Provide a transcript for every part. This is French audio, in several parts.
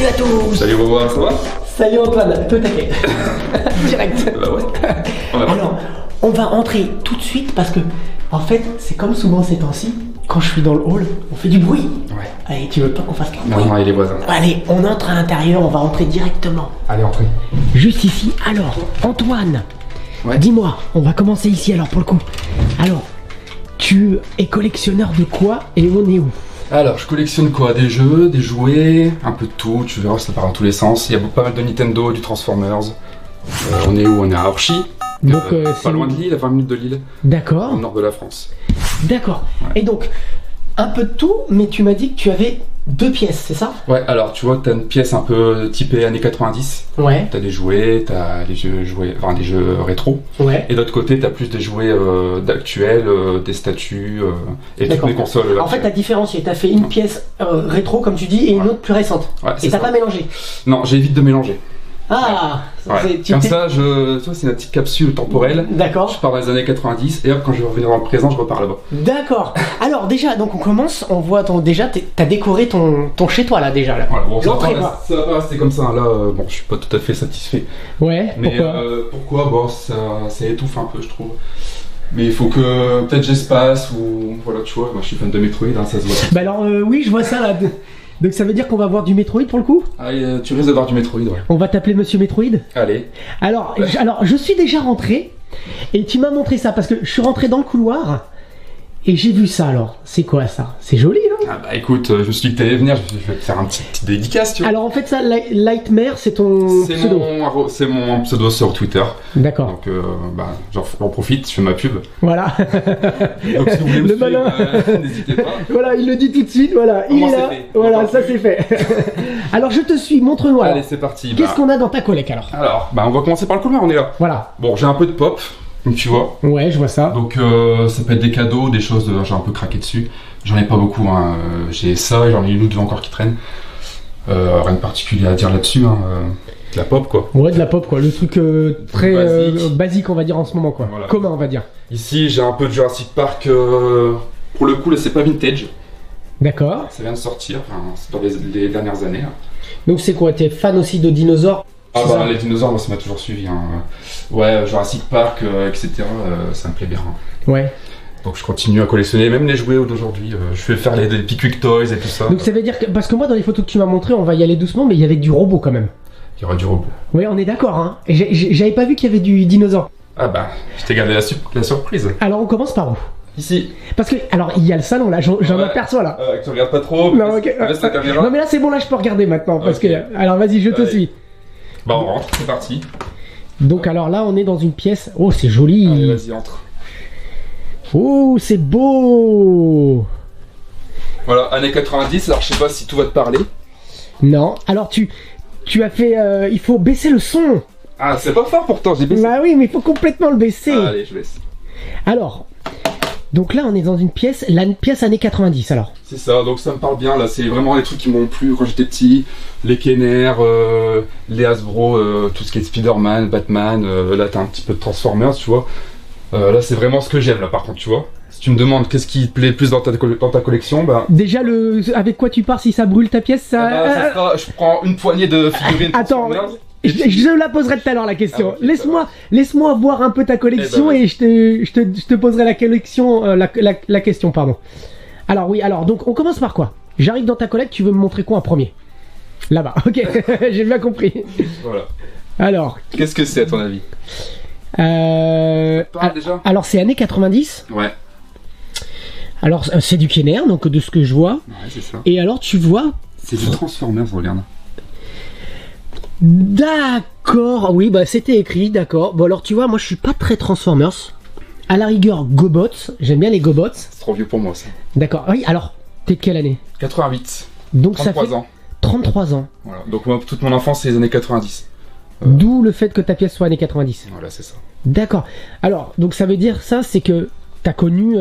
Salut à tous. Salut Boba, ça va? Salut Antoine, peu taquet. Direct. Bah ouais. Alors, on va entrer tout de suite parce que, en fait, c'est comme souvent ces temps-ci, quand je suis dans le hall, on fait du bruit. Ouais. Allez, tu veux pas qu'on fasse du bruit? Non, il est les voisins. Allez, on entre à l'intérieur, on va entrer directement. Allez, entrez. Juste ici. Alors, Antoine, Ouais. dis-moi, on va commencer ici alors pour le coup. Alors, tu es collectionneur de quoi et on est où? Alors, je collectionne quoi? Des jeux, des jouets, un peu de tout, tu verras, ça part dans tous les sens. Il y a pas mal de Nintendo, du Transformers. On est où? On est à Orchy. Donc, pas c'est loin de Lille, à 20 minutes de Lille, D'accord. au nord de la France. D'accord. Ouais. Et donc, un peu de tout, mais tu m'as dit que tu avais 2 pièces, c'est ça? Ouais, alors tu vois, t'as une pièce un peu typée années 90. Ouais. T'as des jouets, t'as des jeux des jeux rétro. Ouais. Et d'autre côté, t'as plus des jouets d'actuels, des statues et toutes D'accord. les consoles. En fait, t'as différencié. T'as fait une pièce rétro, comme tu dis, et une autre plus récente. Ouais, Et c'est t'as ça. pas mélangé. Non, j'évite de mélanger. Ah, Ouais. Comme ça, tu vois, c'est une petite capsule temporelle. Je D'accord. pars dans les années 90 et hop, quand je vais revenir dans le présent, je repars là-bas. D'accord. Alors déjà, donc on commence, on voit déjà, t'as décoré ton chez toi là déjà là. Voilà, bon, L'entrée, quoi. ça va pas rester comme ça. Là, bon, je suis pas tout à fait satisfait. Ouais. Mais Pourquoi bon, ça étouffe un peu, je trouve. Mais il faut que peut-être j'espace ou voilà, tu vois, moi je suis fan de Metroid, hein, ça se voit. Bah alors oui, je vois ça là. Donc ça veut dire qu'on va voir du Metroid pour le coup? Allez, tu risques d'avoir du Metroid, ouais. On va t'appeler Monsieur Metroid? Allez. Alors, je suis déjà rentré et tu m'as montré ça parce que je suis rentré dans le couloir et j'ai vu ça alors. C'est quoi ça? C'est joli, non? Ah bah écoute, je me suis dit que t'allais venir, je vais te faire un petit dédicace, tu vois. Alors en fait ça, Lightmare, c'est ton pseudo. C'est mon pseudo sur Twitter. D'accord. Donc j'en profite, je fais ma pub. Voilà. Donc si vous voulez me Le suivre, malin. n'hésitez pas. Voilà, il le dit tout de suite, voilà. Il Comment est c'est là. fait? Voilà, Encore ça plus. c'est fait. Alors je te suis, montre-moi. Allez, alors. c'est parti. Qu'est-ce qu'on a dans ta collecte alors? Alors, on va commencer par le couloir, on est là. Voilà. Bon, j'ai un peu de pop, comme tu vois. Ouais, je vois ça. Donc ça peut être des cadeaux, des choses, j'ai un peu craqué dessus. J'en ai pas beaucoup, hein. J'ai ça, j'en ai une ou deux encore qui traînent. Rien de particulier à dire là-dessus, hein. De la pop quoi. Ouais, de la pop quoi, le truc très basique on va dire en ce moment quoi. Voilà. Commun on va dire. Ici j'ai un peu de Jurassic Park, pour le coup là c'est pas vintage, D'accord. ça vient de sortir, enfin, c'est dans les dernières années. Hein. Donc c'est quoi? T'es fan aussi de dinosaures? Ah C'est bah ça les dinosaures moi ça m'a toujours suivi. Hein. Ouais, Jurassic Park, etc. Ça me plaît bien. Hein. Ouais. Donc je continue à collectionner, même les jouets d'aujourd'hui. Je vais faire les Pickwick Toys et tout ça. Donc ça veut dire que, parce que moi dans les photos que tu m'as montré, on va y aller doucement, mais il y avait du robot quand même. Il y aura du robot. Oui, on est d'accord hein. Et j'avais pas vu qu'il y avait du dinosaure. Ah bah, je t'ai gardé la surprise. Alors on commence par où? Ici. Parce que, alors il y a le salon là, j'en Ouais. aperçois là. Tu regardes pas trop, Non, ok. laisse la caméra. Non mais là c'est bon, là je peux regarder maintenant. Parce Ok. que, alors vas-y, je te Allez. suis. Bah on rentre, c'est parti. Donc alors là on est dans une pièce. Oh c'est joli. Allez, vas-y, entre. Oh c'est beau. Voilà, années 90, alors je sais pas si tout va te parler. Non, alors tu as fait... il faut baisser le son. Ah, c'est pas fort pourtant, j'ai baissé. Bah oui, mais il faut complètement le baisser. Ah, allez, je laisse. Alors, donc là on est dans une pièce, la pièce années 90 alors. C'est ça, donc ça me parle bien, là, c'est vraiment les trucs qui m'ont plu quand j'étais petit. Les Kenner, les Hasbro, tout ce qui est Spider-Man, Batman, là t'as un petit peu de Transformers, tu vois. Là c'est vraiment ce que j'aime, là par contre, tu vois. Si tu me demandes qu'est-ce qui te plaît plus dans ta collection, bah... Déjà, avec quoi tu pars si ça brûle ta pièce ça... ça sera, je prends une poignée de figurines Attends, Transformers. je la poserai tout à l'heure la question. Ah, ok, Laisse-moi voir un peu ta collection Eh ben, et je te poserai la collection, la question, pardon. Alors oui, alors donc on commence par quoi? J'arrive dans ta collecte, tu veux me montrer quoi en premier? Là-bas, ok, j'ai bien compris. Voilà. Alors, Qu'est-ce que c'est à ton avis? Déjà alors c'est années 90. Ouais. Alors c'est du Kenner, donc de ce que je vois. Ouais, c'est ça. Et alors tu vois... C'est du Transformers, regarde. D'accord, oui, bah c'était écrit, d'accord. Bon alors tu vois, moi je suis pas très Transformers. À la rigueur, Gobots, j'aime bien les Gobots. C'est trop vieux pour moi, ça. D'accord, oui, alors, t'es de quelle année? 88. Donc ça 33 fait ans. 33 ans. Voilà. Donc moi, toute mon enfance, c'est les années 90. D'où le fait que ta pièce soit années 90. Voilà, c'est ça. D'accord. Alors, donc ça veut dire ça, c'est que t'as connu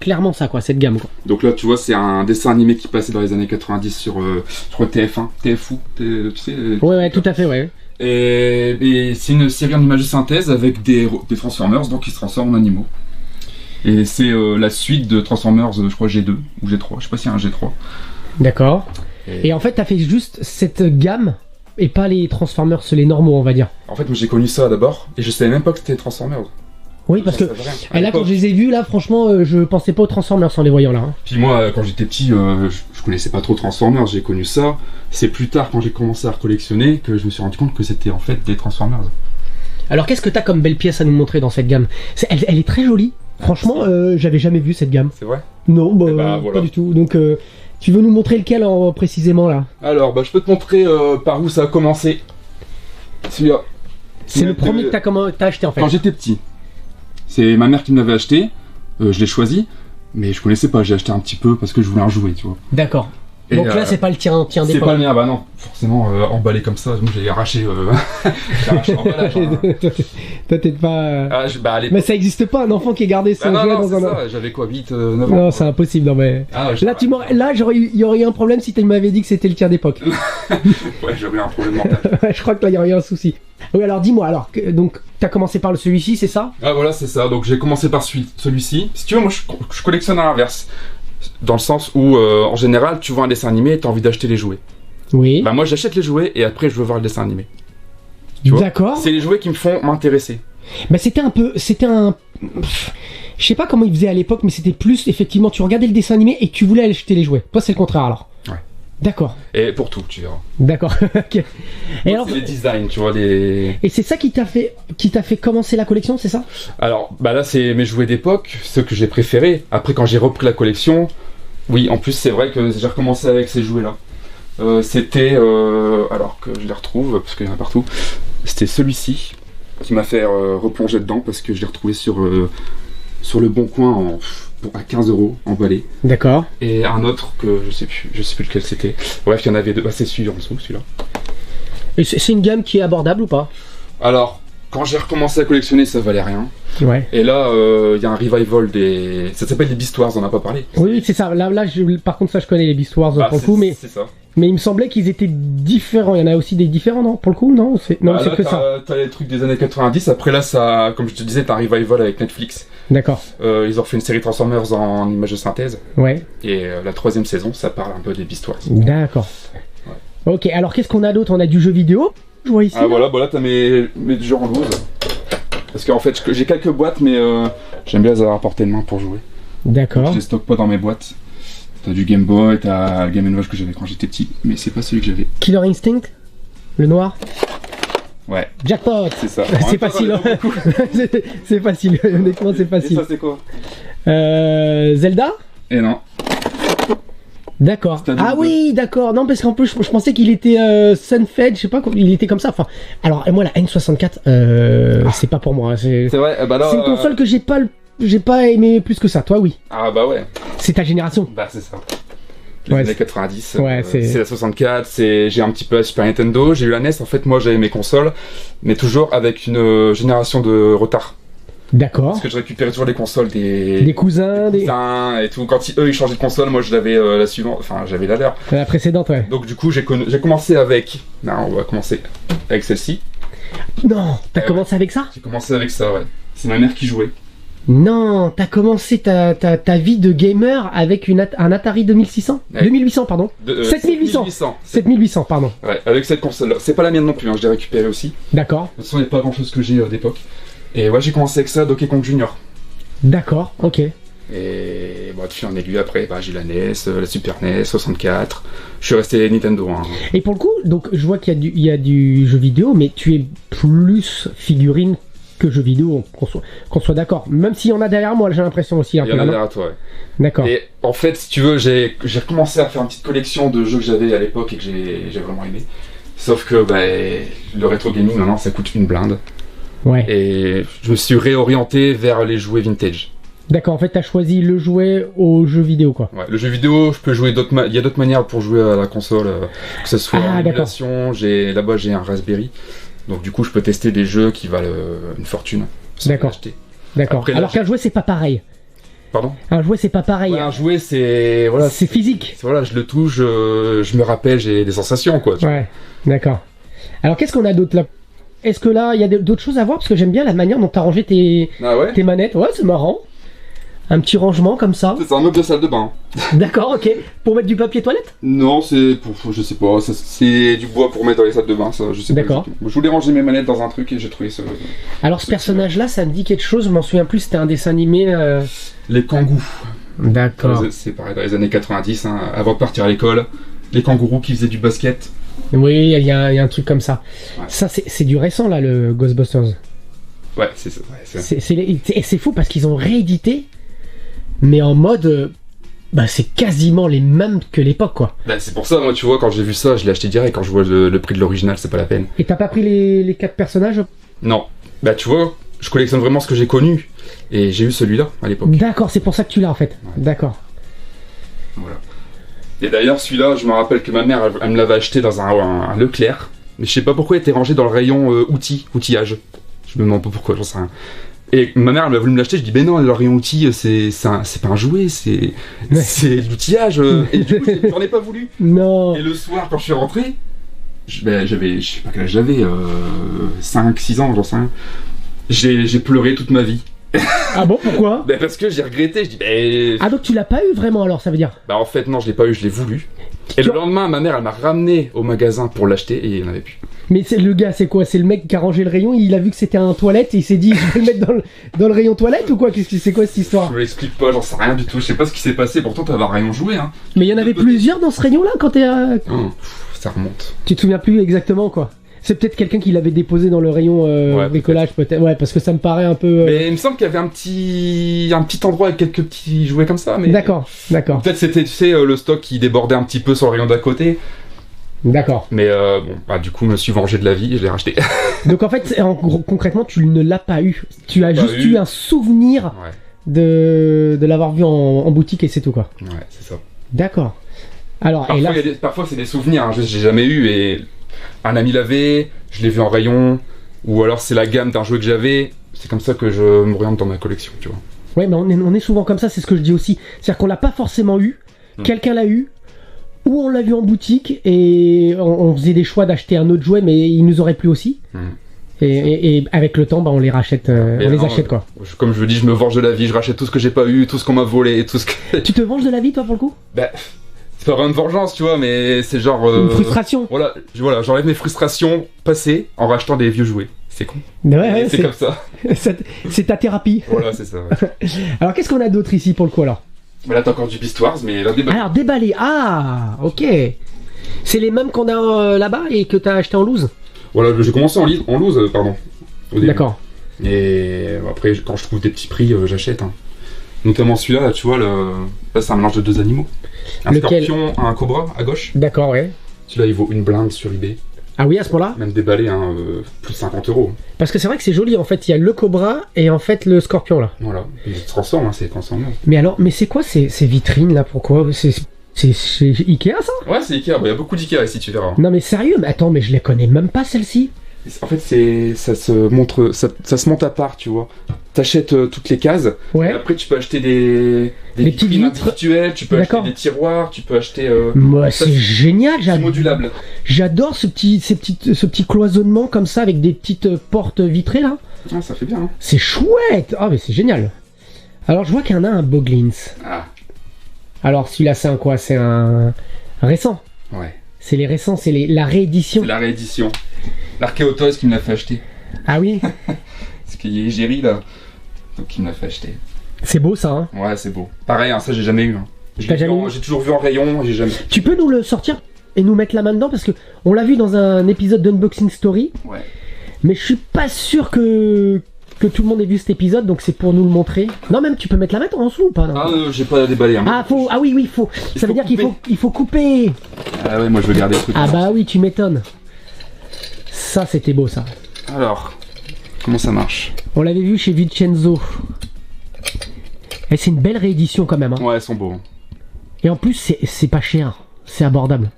clairement ça, quoi, cette gamme, quoi. Donc là, tu vois, c'est un dessin animé qui passait dans les années 90 sur, je crois, TF1, TFU, tu sais. Ouais, tout à fait, ouais. Et c'est une série en image de synthèse avec des Transformers, donc qui se transforment en animaux. Et c'est la suite de Transformers, je crois G2 ou G3, je sais pas s'il y a un G3. D'accord. Et en fait, t'as fait juste cette gamme et pas les Transformers, les normaux, on va dire. En fait, moi j'ai connu ça d'abord et je savais même pas que c'était Transformers. Oui, parce que là, quand je les ai vus, là, franchement, je pensais pas aux Transformers en les voyant là. Hein. Puis moi, quand j'étais petit, je connaissais pas trop Transformers, j'ai connu ça. C'est plus tard, quand j'ai commencé à collectionner, que je me suis rendu compte que c'était en fait des Transformers. Alors, qu'est-ce que t'as comme belle pièce à nous montrer dans cette gamme? Elle est très jolie. Franchement, j'avais jamais vu cette gamme. C'est vrai? Non, voilà. Pas du tout. Donc, tu veux nous montrer lequel précisément là? Alors, je peux te montrer par où ça a commencé. Celui-là. C'est le premier que t'as acheté en fait. Quand j'étais petit. C'est ma mère qui me l'avait acheté, je l'ai choisi, mais je connaissais pas, j'ai acheté un petit peu parce que je voulais en jouer, tu vois. D'accord. Donc là, c'est pas le tien d'époque. C'est pas le mien, bah non, forcément, emballé comme ça, moi j'ai arraché l'emballage. Toi, t'es pas. Mais ça existe pas, un enfant qui est gardé son jouet dans un. Ça, j'avais quoi, 8, 9 ans. Non, c'est impossible, non mais. Là, il y aurait eu un problème si tu m'avais dit que c'était le tien d'époque. Ouais, j'aurais eu un problème mental. Je crois que là, il y aurait eu un souci. Oui, alors dis-moi, donc t'as commencé par celui-ci, c'est ça? Ah voilà, c'est ça, donc j'ai commencé par celui-ci. Si tu veux, moi je collectionne à l'inverse. Dans le sens où, en général, tu vois un dessin animé et t'as envie d'acheter les jouets. Oui. Bah moi j'achète les jouets et après je veux voir le dessin animé. D'accord. C'est les jouets qui me font m'intéresser. Bah c'était un... Je sais pas comment ils faisaient à l'époque, mais c'était plus, effectivement, tu regardais le dessin animé et tu voulais acheter les jouets. Toi, c'est le contraire alors. Ouais. D'accord. Et pour tout, tu verras. D'accord. Ok. Et alors, c'est les designs, tu vois, les... Et c'est ça qui t'a fait commencer la collection, c'est ça? Alors, bah là, c'est mes jouets d'époque, ceux que j'ai préférés. Après, quand j'ai repris la collection, oui, en plus, c'est vrai que j'ai recommencé avec ces jouets-là. C'était, alors que je les retrouve, parce qu'il y en a partout, c'était celui-ci qui m'a fait replonger dedans, parce que je l'ai retrouvé sur le Bon Coin à 15 € emballé. D'accord. Et un autre que je sais plus lequel c'était. Bref, il y en avait deux. Bah, c'est celui en dessous, celui-là. Et c'est une gamme qui est abordable ou pas? Alors, quand j'ai recommencé à collectionner, ça valait rien. Ouais. Et là, il y a un revival des... Ça s'appelle les Beast Wars, on n'a pas parlé. Oui, c'est ça. Là, par contre, ça, je connais les Beast Wars pour le coup, mais... C'est ça. Mais il me semblait qu'ils étaient différents. Il y en a aussi des différents, non? Pour le coup, non? C'est que ça. T'as les trucs des années 90. Après là, ça, comme je te disais, t'as un revival avec Netflix. D'accord. Ils ont fait une série Transformers en images de synthèse. Ouais. Et la 3e saison, ça parle un peu des Beast Wars. D'accord. Ouais. Ok, alors qu'est-ce qu'on a d'autre? On a du jeu vidéo, je vois ici. Ah voilà, là t'as mes jeux en loose. Parce qu'en fait, j'ai quelques boîtes, mais j'aime bien les avoir à portée de main pour jouer. D'accord. Je les stocke pas dans mes boîtes. T'as du Game Boy, t'as le Game & Watch que j'avais quand j'étais petit, mais c'est pas celui que j'avais. Killer Instinct? Le noir? Ouais. Jackpot! C'est ça. C'est facile. C'est facile, honnêtement, c'est facile. Et ça, c'est quoi? Zelda? Et non. D'accord. Ah oui, d'accord. Non, parce qu'en plus, je pensais qu'il était Sunfed, je sais pas, il était comme ça. Enfin, alors, moi, la N64, c'est pas pour moi. C'est vrai, bah là. C'est une console que j'ai pas aimé plus que ça. Toi, oui. Ah bah ouais. C'est ta génération. Bah c'est ça. Les années 90. Ouais, c'est la 64. J'ai un petit peu la Super Nintendo. J'ai eu la NES. En fait, moi, j'avais mes consoles, mais toujours avec une génération de retard. D'accord. Parce que je récupérais toujours les consoles des cousins, et tout. Quand eux ils changeaient de console, moi je l'avais la suivante, enfin j'avais la leur. La précédente, ouais. Donc du coup j'ai commencé avec. Non, on va commencer avec celle-ci. Non, t'as commencé avec ça? J'ai commencé avec ça, ouais. C'est ma mère qui jouait. Non, t'as commencé ta vie de gamer avec un Atari 2600 ouais. 2800, pardon. 7800. 7800, pardon. Ouais, avec cette console-là. C'est pas la mienne non plus, hein, je l'ai récupérée aussi. D'accord. De toute façon, il n'y a pas grand-chose que j'ai d'époque. Et ouais, j'ai commencé avec ça, Donkey Kong Junior. D'accord, ok. Et bon, de fil en aiguille après, j'ai eu la NES, la Super NES, 64. Je suis resté Nintendo. Hein. Et pour le coup, donc je vois qu'il y a du jeu vidéo, mais tu es plus figurine que jeu vidéo, qu'on soit d'accord. Même s'il y en a derrière moi, j'ai l'impression aussi. Il y en a derrière toi, ouais. D'accord. Et en fait, si tu veux, j'ai recommencé à faire une petite collection de jeux que j'avais à l'époque et que j'ai vraiment aimé. Sauf que le rétro gaming, maintenant, ça coûte une blinde. Ouais. Et je me suis réorienté vers les jouets vintage. D'accord, en fait, t'as choisi le jouet au jeu vidéo, quoi. Ouais, le jeu vidéo, je peux jouer il y a d'autres manières pour jouer à la console, que ce soit en émulation. Là-bas, j'ai un Raspberry. Donc du coup, je peux tester des jeux qui valent une fortune. D'accord. D'accord. Après, alors qu'un jouet, c'est pas pareil. Pardon ? Un jouet, c'est pas pareil. Ouais, un jouet, c'est voilà, c'est physique. Voilà, je le touche, je me rappelle, j'ai des sensations, quoi. Ouais. D'accord. Alors qu'est-ce qu'on a d'autre là ? Est-ce que là, il y a d'autres choses à voir ? Parce que j'aime bien la manière dont t'as rangé tes manettes. Ouais, c'est marrant. Un petit rangement comme ça. C'est un meuble de salle de bain. D'accord, ok. Pour mettre du papier toilette? Non, c'est pour, je sais pas, c'est du bois pour mettre dans les salles de bain, ça, je sais pas. D'accord. Je voulais ranger mes manettes dans un truc et j'ai trouvé ça. Alors ce personnage-là, ça me dit quelque chose, je m'en souviens plus, c'était un dessin animé. Les kangourous. D'accord. C'est pareil, dans les années 90, hein, avant de partir à l'école, les kangourous qui faisaient du basket. Oui, il y a un truc comme ça. Ouais. Ça, c'est du récent là, le Ghostbusters. Ouais, c'est ça. Ouais, C'est fou parce qu'ils ont réédité, mais en mode. Bah, c'est quasiment les mêmes que l'époque, quoi. Bah, c'est pour ça, moi, tu vois, quand j'ai vu ça, je l'ai acheté direct. Quand je vois le prix de l'original, c'est pas la peine. Et t'as pas pris les 4 personnages? Non. Bah, tu vois, je collectionne vraiment ce que j'ai connu. Et j'ai eu celui-là à l'époque. D'accord, c'est pour ça que tu l'as en fait. Ouais. D'accord. Voilà. Et d'ailleurs, celui-là, je me rappelle que ma mère, elle me l'avait acheté dans un Leclerc. Mais je sais pas pourquoi il était rangé dans le rayon outillage. Je me demande pas pourquoi, j'en sais rien. Et ma mère, elle m'a voulu me l'acheter, je dis, mais non, le rayon outils, c'est pas un jouet, c'est de l'outillage. Et du coup, j'en ai pas voulu. Non. Et le soir, quand je suis rentré, j'avais, je sais pas quel âge j'avais, 5, 6 ans, j'en sais rien. J'ai pleuré toute ma vie. Ah bon, pourquoi? Bah parce que j'ai regretté, je dis, bah... Ah donc tu l'as pas eu vraiment alors, ça veut dire? Bah en fait, non, je l'ai pas eu, je l'ai voulu. Et le lendemain, ma mère, elle m'a ramené au magasin pour l'acheter et il n'y en avait plus. Mais c'est le gars, c'est quoi? C'est le mec qui a rangé le rayon, il a vu que c'était un toilette et il s'est dit, je vais le mettre dans le rayon toilette ou quoi? C'est quoi cette histoire? Je me l'explique pas, j'en sais rien du tout, je sais pas ce qui s'est passé, pourtant t'avais un rayon joué, hein. Mais il y en avait plusieurs dans ce rayon-là quand t'es... Ça remonte. Tu te souviens plus exactement quoi? C'est peut-être quelqu'un qui l'avait déposé dans le rayon Ouais, bricolage peut-être. Ouais, parce que ça me paraît un peu... Mais il me semble qu'il y avait un petit endroit avec quelques petits jouets comme ça, mais... D'accord. Peut-être c'était, tu sais, le stock qui débordait un petit peu sur le rayon d'à côté. D'accord. Mais bon, bah du coup, je me suis vengé de la vie et je l'ai racheté. Donc en fait, concrètement, tu ne l'as pas eu. Tu as juste eu un souvenir Ouais, de l'avoir vu en boutique et c'est tout quoi. ouais, c'est ça. D'accord. Alors, Parfois, et là... parfois c'est des souvenirs, hein, j'ai jamais eu et un ami l'avait, je l'ai vu en rayon, ou alors c'est la gamme d'un jouet que j'avais, c'est comme ça que je m'oriente dans ma collection, tu vois. Ouais, mais on est souvent comme ça, c'est ce que je dis aussi. C'est-à-dire qu'on l'a pas forcément eu, quelqu'un l'a eu, ou on l'a vu en boutique et on faisait des choix d'acheter un autre jouet, mais il nous aurait plu aussi. Et avec le temps, bah, on les rachète, achète quoi. Comme je le dis, je me venge de la vie, je rachète tout ce que j'ai pas eu, tout ce qu'on m'a volé, tout ce que... Tu te venges de la vie toi pour le coup? Bah, c'est pas vraiment une vengeance, tu vois, mais c'est genre... Une frustration. Voilà, j'enlève mes frustrations passées en rachetant des vieux jouets. C'est con. Ouais, c'est comme ça. C'est ta thérapie. Voilà, c'est ça. Ouais. Alors qu'est-ce qu'on a d'autre ici pour le coup alors? Mais là t'as encore du Beast Wars, mais là déballé. Alors déballé, ah, ok. C'est les mêmes qu'on a là-bas et que t'as acheté en loose? Voilà, j'ai commencé en loose, pardon. Au début. D'accord. Et après, quand je trouve des petits prix, j'achète. Hein. Notamment celui-là, là, tu vois, là c'est un mélange de 2 animaux. Un Lequel? scorpion, un cobra à gauche. D'accord, ouais. Celui-là, il vaut une blinde sur eBay. Ah oui, à ce point-là? Même déballé, hein, plus de 50 €. Parce que c'est vrai que c'est joli, en fait, il y a le cobra et en fait le scorpion là. Voilà, il se transforme, hein, c'est transformé. Mais c'est quoi ces vitrines là? Pourquoi? C'est chez Ikea ça? Ouais, c'est Ikea, il y a beaucoup d'Ikea ici, tu verras. Non mais sérieux, mais attends, mais je les connais même pas celles-ci. En fait, ça se monte à part, tu vois. T'achètes toutes les cases, Ouais. et après tu peux acheter des petites vitrines vitres. individuelles, tu peux acheter des tiroirs, tu peux acheter... Ouais, ça, c'est génial, c'est modulable. J'adore ce petit cloisonnement comme ça avec des petites portes vitrées là. Ah, ça fait bien, hein. C'est chouette. Ah mais c'est génial. Alors je vois qu'il y en a un Boglins. Ah, Alors celui-là c'est un quoi? C'est un récent. ouais. C'est les récents, c'est la réédition. C'est la réédition. L'Archéotoys qui me l'a fait acheter. Ah oui. Parce qu'il y a Géry là, donc il me l'a fait acheter. C'est beau ça, hein. Ouais, c'est beau. Pareil, hein, ça j'ai jamais eu. Hein. T'as jamais eu? J'ai toujours vu en rayon, j'ai jamais. Tu peux nous le sortir et nous mettre la main dedans parce que on l'a vu dans un épisode d'Unboxing Story. Ouais. Mais je suis pas sûr que tout le monde ait vu cet épisode, donc c'est pour nous le montrer. Non, même tu peux mettre la main en dessous ou pas? Non. Ah, j'ai pas déballé. Hein. Ah oui, faut. Ça veut dire qu'il faut couper. Ah ouais, moi je veux garder le truc. Ah bah oui, tu m'étonnes. Ça c'était beau ça. Alors, comment ça marche? On l'avait vu chez Vincenzo. Et c'est une belle réédition quand même. Hein. Ouais, elles sont beaux. Et en plus, c'est pas cher. C'est abordable.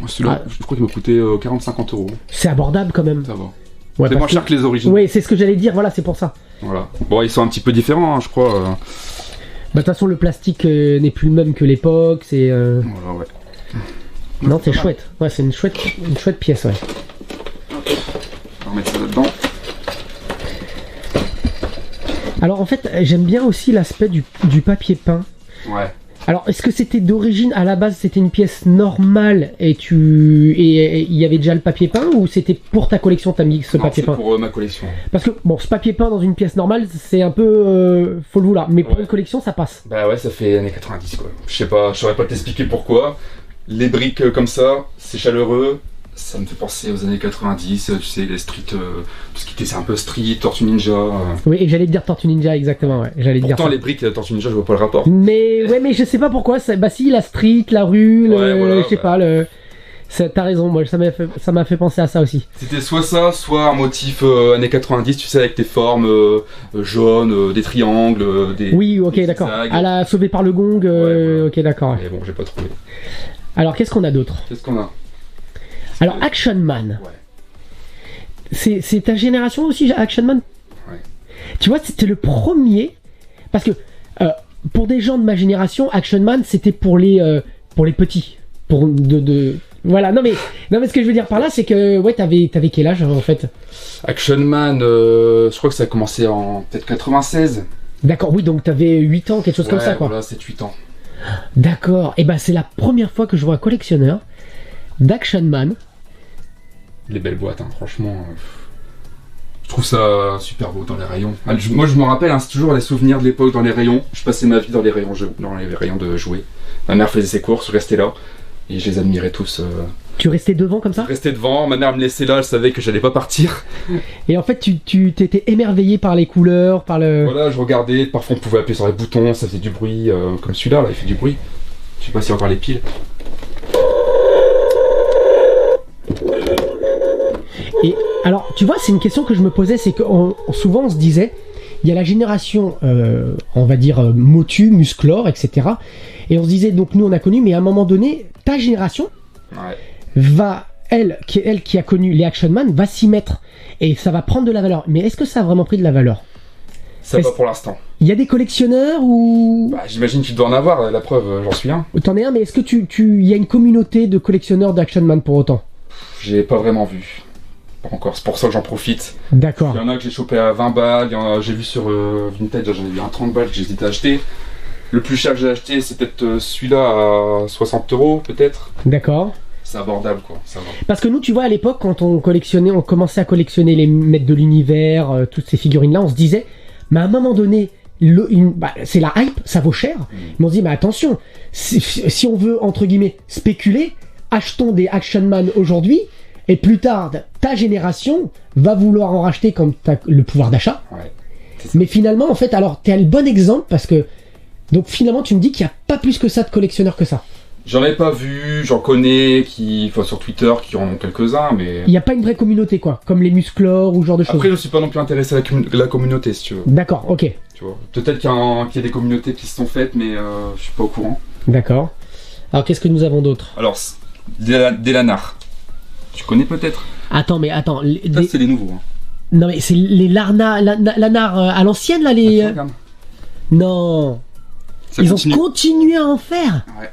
Celui-là, je crois qu'il m'a coûté 40-50 €. C'est abordable quand même. Ça va. Ouais, c'est moins cher que les originaux. Oui, c'est ce que j'allais dire, voilà, c'est pour ça. Voilà. Bon, ils sont un petit peu différents, hein, je crois. Bah, de toute façon, le plastique n'est plus le même que l'époque. C'est. Voilà, ouais. Non, c'est chouette. Ouais, c'est une chouette pièce, ouais. On va remettre ça là-dedans. Alors en fait, j'aime bien aussi l'aspect du papier peint. Ouais. Alors, est-ce que c'était d'origine, à la base, c'était une pièce normale et il y avait déjà le papier peint, ou c'était pour ta collection t'as mis ce papier peint? Pour ma collection. Parce que bon, ce papier peint dans une pièce normale, c'est un peu faut le vouloir, mais pour une collection, ça passe. Bah ouais, ça fait années 90 quoi. Je sais pas, je saurais pas t'expliquer pourquoi. Les briques comme ça, c'est chaleureux. Ça me fait penser aux années 90, tu sais, les street, tout ce qui était un peu street, Tortue Ninja. Oui, et j'allais te dire Tortue Ninja, exactement, ouais. Pourtant, les briques Tortue Ninja, je vois pas le rapport. Mais ouais, mais je sais pas pourquoi, bah si, la street, la rue, je sais pas, t'as raison, moi, ça m'a fait penser à ça aussi. C'était soit ça, soit un motif années 90, tu sais, avec des formes jaunes, des triangles, des... Oui, ok, d'accord. À la Sauvée par le Gong, voilà. Ok, d'accord. Mais bon, j'ai pas trouvé. Alors, qu'est-ce qu'on a d'autre? Qu'est-ce qu'on a? Alors, Action Man. Ouais. C'est ta génération aussi, Action Man? Ouais. Tu vois, c'était le premier. Parce que pour des gens de ma génération, Action Man, c'était pour les petits. Voilà, non mais ce que je veux dire par là, c'est que, ouais, t'avais quel âge en fait? Action Man, je crois que ça a commencé en peut-être 96. D'accord, oui, donc t'avais 8 ans, quelque chose comme ça, quoi. Voilà, 7-8 ans. D'accord, et ben c'est la première fois que je vois un collectionneur d'Action Man. Les belles boîtes, hein, franchement. Je trouve ça super beau dans les rayons. Moi, je me rappelle, hein, c'est toujours les souvenirs de l'époque dans les rayons. Je passais ma vie dans les rayons de jouets. Ma mère faisait ses courses, je restais là. Et je les admirais tous. Tu restais devant comme ça? Je restais devant, ma mère me laissait là, elle savait que j'allais pas partir. Et en fait, tu t'étais émerveillé par les couleurs, par le... Voilà, je regardais, parfois on pouvait appuyer sur les boutons, ça faisait du bruit, comme celui-là, là, il fait du bruit. Je sais pas s'il y a encore les piles. Et alors, tu vois, c'est une question que je me posais, c'est que souvent on se disait, il y a la génération, on va dire, motu, musclore, etc. Et on se disait, donc nous on a connu, mais à un moment donné, ta génération va, elle qui a connu les Action Man, va s'y mettre. Et ça va prendre de la valeur. Mais est-ce que ça a vraiment pris de la valeur? Ça va pour l'instant. Il y a des collectionneurs ou... Bah, j'imagine que tu dois en avoir, la preuve, j'en suis un. T'en es un, mais est-ce que il y a une communauté de collectionneurs d'Action Man pour autant? J'ai pas vraiment vu. Pas encore, c'est pour ça que j'en profite. D'accord. Il y en a que j'ai chopé à 20 balles, j'ai vu sur Vintage, j'en ai vu un 30 balles que j'hésitais à acheter. Le plus cher que j'ai acheté, c'est peut-être celui-là à 60 € peut-être. D'accord. C'est abordable quoi, ça va. Parce que nous, tu vois, à l'époque, quand on commençait à collectionner les maîtres de l'univers, toutes ces figurines-là, on se disait, mais à un moment donné, c'est la hype, ça vaut cher. Mais on se dit, mais attention, si on veut, entre guillemets, spéculer, achetons des Action Man aujourd'hui, et plus tard, ta génération va vouloir en racheter comme t'as le pouvoir d'achat. Ouais, mais finalement, en fait, alors, t'es le bon exemple parce que, donc finalement, tu me dis qu'il n'y a pas plus que ça de collectionneurs que ça. J'en ai pas vu, j'en connais sur Twitter qui en ont quelques-uns, mais... Il n'y a pas une vraie communauté, quoi, comme les musclores ou ce genre de choses. Après, je suis pas non plus intéressé à la communauté, si tu veux. D'accord, ok. Tu vois, peut-être qu'il y a des communautés qui se sont faites, mais je suis pas au courant. D'accord. Alors, qu'est-ce que nous avons d'autre? Alors, des lanards. Tu connais peut-être? Attends. Ça, c'est les nouveaux. Hein. Non, mais c'est les lanards à l'ancienne, là, les... Non. Ils ont continué à en faire. Ouais.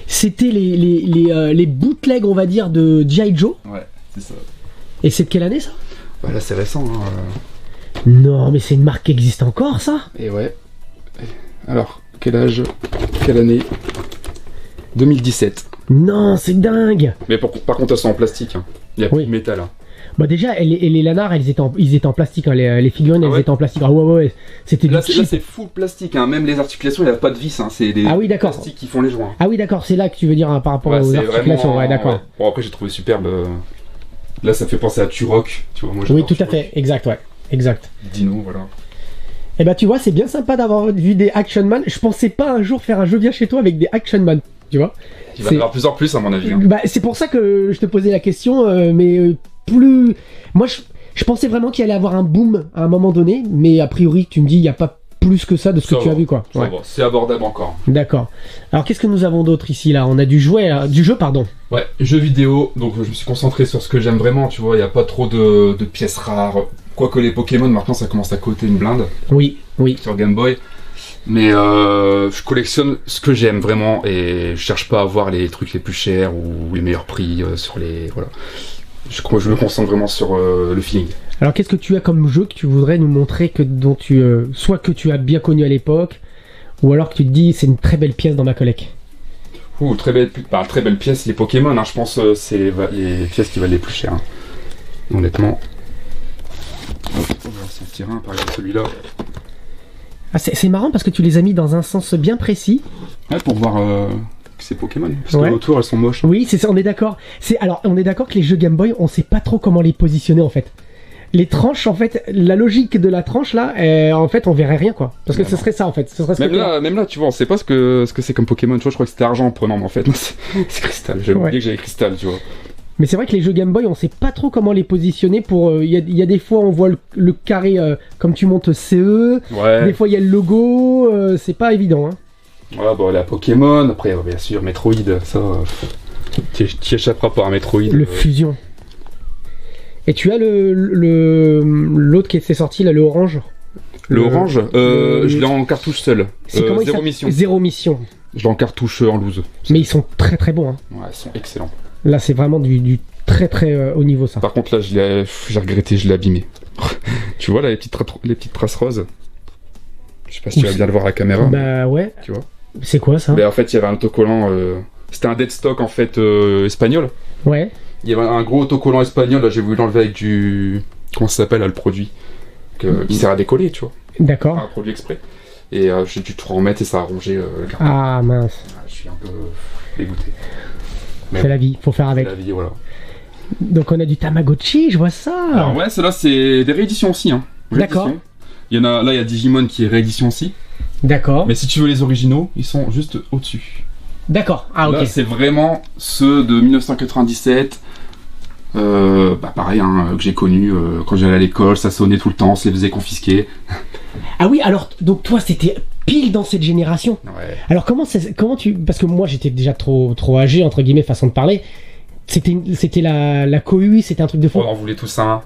C'était les bootlegs, on va dire, de G.I. Joe. Ouais, c'est ça. Et c'est de quelle année, ça? Bah là, c'est récent. Hein. Non, mais c'est une marque qui existe encore, ça? Et ouais. Alors, quel âge? Quelle année? 2017. Non, c'est dingue. Mais par contre, elles sont en plastique. Hein. Il y a plus de métal. Hein. Bah déjà, les lanards, ils étaient en plastique. Hein. Les figurines, elles étaient en plastique. Ah ouais. C'était du cheap. Là, c'est full plastique. Hein. Même les articulations, il n'y a pas de vis. Hein. C'est des plastiques qui font les joints. Ah oui, d'accord. C'est là que tu veux dire hein, par rapport aux articulations. Ouais, d'accord. Ouais. Bon, après, j'ai trouvé superbe. Là, ça fait penser à Turok. Tu vois, moi, oui, tout à fait. Exact, ouais. Exact. Dino, voilà. Et bah, tu vois, c'est bien sympa d'avoir vu des Action Man. Je pensais pas un jour faire un jeu bien chez toi avec des Action Man. Tu vois, il va y avoir plus en plus à mon avis. Hein. Bah, c'est pour ça que je te posais la question, mais plus. Moi, je pensais vraiment qu'il allait avoir un boom à un moment donné, mais a priori, tu me dis, il n'y a pas plus que ça de ce que tu as vu, quoi. Ouais. C'est abordable encore. D'accord. Alors, qu'est-ce que nous avons d'autre ici, là? On a du jeu, pardon. Ouais, jeux vidéo. Donc, je me suis concentré sur ce que j'aime vraiment. Tu vois, il n'y a pas trop de pièces rares. Quoique les Pokémon, maintenant, ça commence à coter une blinde. Oui. Sur Game Boy. Mais je collectionne ce que j'aime vraiment et je cherche pas à avoir les trucs les plus chers ou les meilleurs prix sur les... Voilà. Je me concentre vraiment sur le feeling. Alors qu'est-ce que tu as comme jeu que tu voudrais nous montrer, soit que tu as bien connu à l'époque, ou alors que tu te dis c'est une très belle pièce dans ma collecte? Très belle pièce, les Pokémon, hein, je pense c'est les pièces qui valent les plus chères. Hein. Honnêtement. On va s'en tirer un, par exemple celui-là. Ah, c'est marrant parce que tu les as mis dans un sens bien précis. Ouais, pour voir que c'est Pokémon. Parce que autour elles sont moches. Oui, c'est ça, on est d'accord. Alors, on est d'accord que les jeux Game Boy, on sait pas trop comment les positionner en fait. Les tranches, en fait, la logique de la tranche là, en fait, on verrait rien quoi. Parce que ce serait ça en fait. Même là, tu vois, on sait pas ce que c'est comme Pokémon. Tu vois, je crois que c'était argent prenant, mais en fait, c'est cristal. J'avais oublié que j'avais cristal, tu vois. Mais c'est vrai que les jeux Game Boy, on sait pas trop comment les positionner. Il y a des fois, on voit le carré comme tu montes CE. Ouais. Des fois, il y a le logo. C'est pas évident. Hein. Ouais, bon, la Pokémon. Après, bien sûr, Metroid. Ça, tu échapperas pas à Metroid. Le fusion. Et tu as l'autre qui s'est sorti là, le orange. Le orange, je l'ai en cartouche seul. Zéro mission. Zéro mission. Je l'ai en cartouche en loose. Mais ils sont très très bons. Hein. Ouais, ils sont excellents. Là, c'est vraiment du très très haut niveau, ça. Par contre, là, j'ai regretté, je l'ai abîmé. Tu vois, là, les petites traces roses. Je sais pas si tu vas bien le voir à la caméra. Bah ouais. Tu vois. C'est quoi, ça? En fait, il y avait un autocollant... C'était un dead stock, en fait, espagnol. Ouais. Il y avait un gros autocollant espagnol, là, j'ai voulu l'enlever avec du... Comment ça s'appelle, là, le produit qui sert à décoller, tu vois. D'accord. Un produit exprès. Et j'ai dû tout remettre et ça a rongé le carton. Ah, mince. Je suis un peu dégoûté. C'est la vie, faut faire avec. C'est la vie, voilà. Donc on a du Tamagotchi, je vois ça. Alors ouais, ceux-là c'est des rééditions aussi. Hein. D'accord. Il y a Digimon qui est réédition aussi. D'accord. Mais si tu veux les originaux, ils sont juste au-dessus. D'accord. Ah ok. Là c'est vraiment ceux de 1997. Pareil, hein, que j'ai connu quand j'allais à l'école, ça sonnait tout le temps, on se les faisait confisquer. Ah oui, alors donc toi c'était pile dans cette génération. Ouais. Alors comment tu... Parce que moi j'étais déjà trop âgé, entre guillemets, façon de parler. C'était la cohue, c'était un truc de fou. On en voulait tout ça.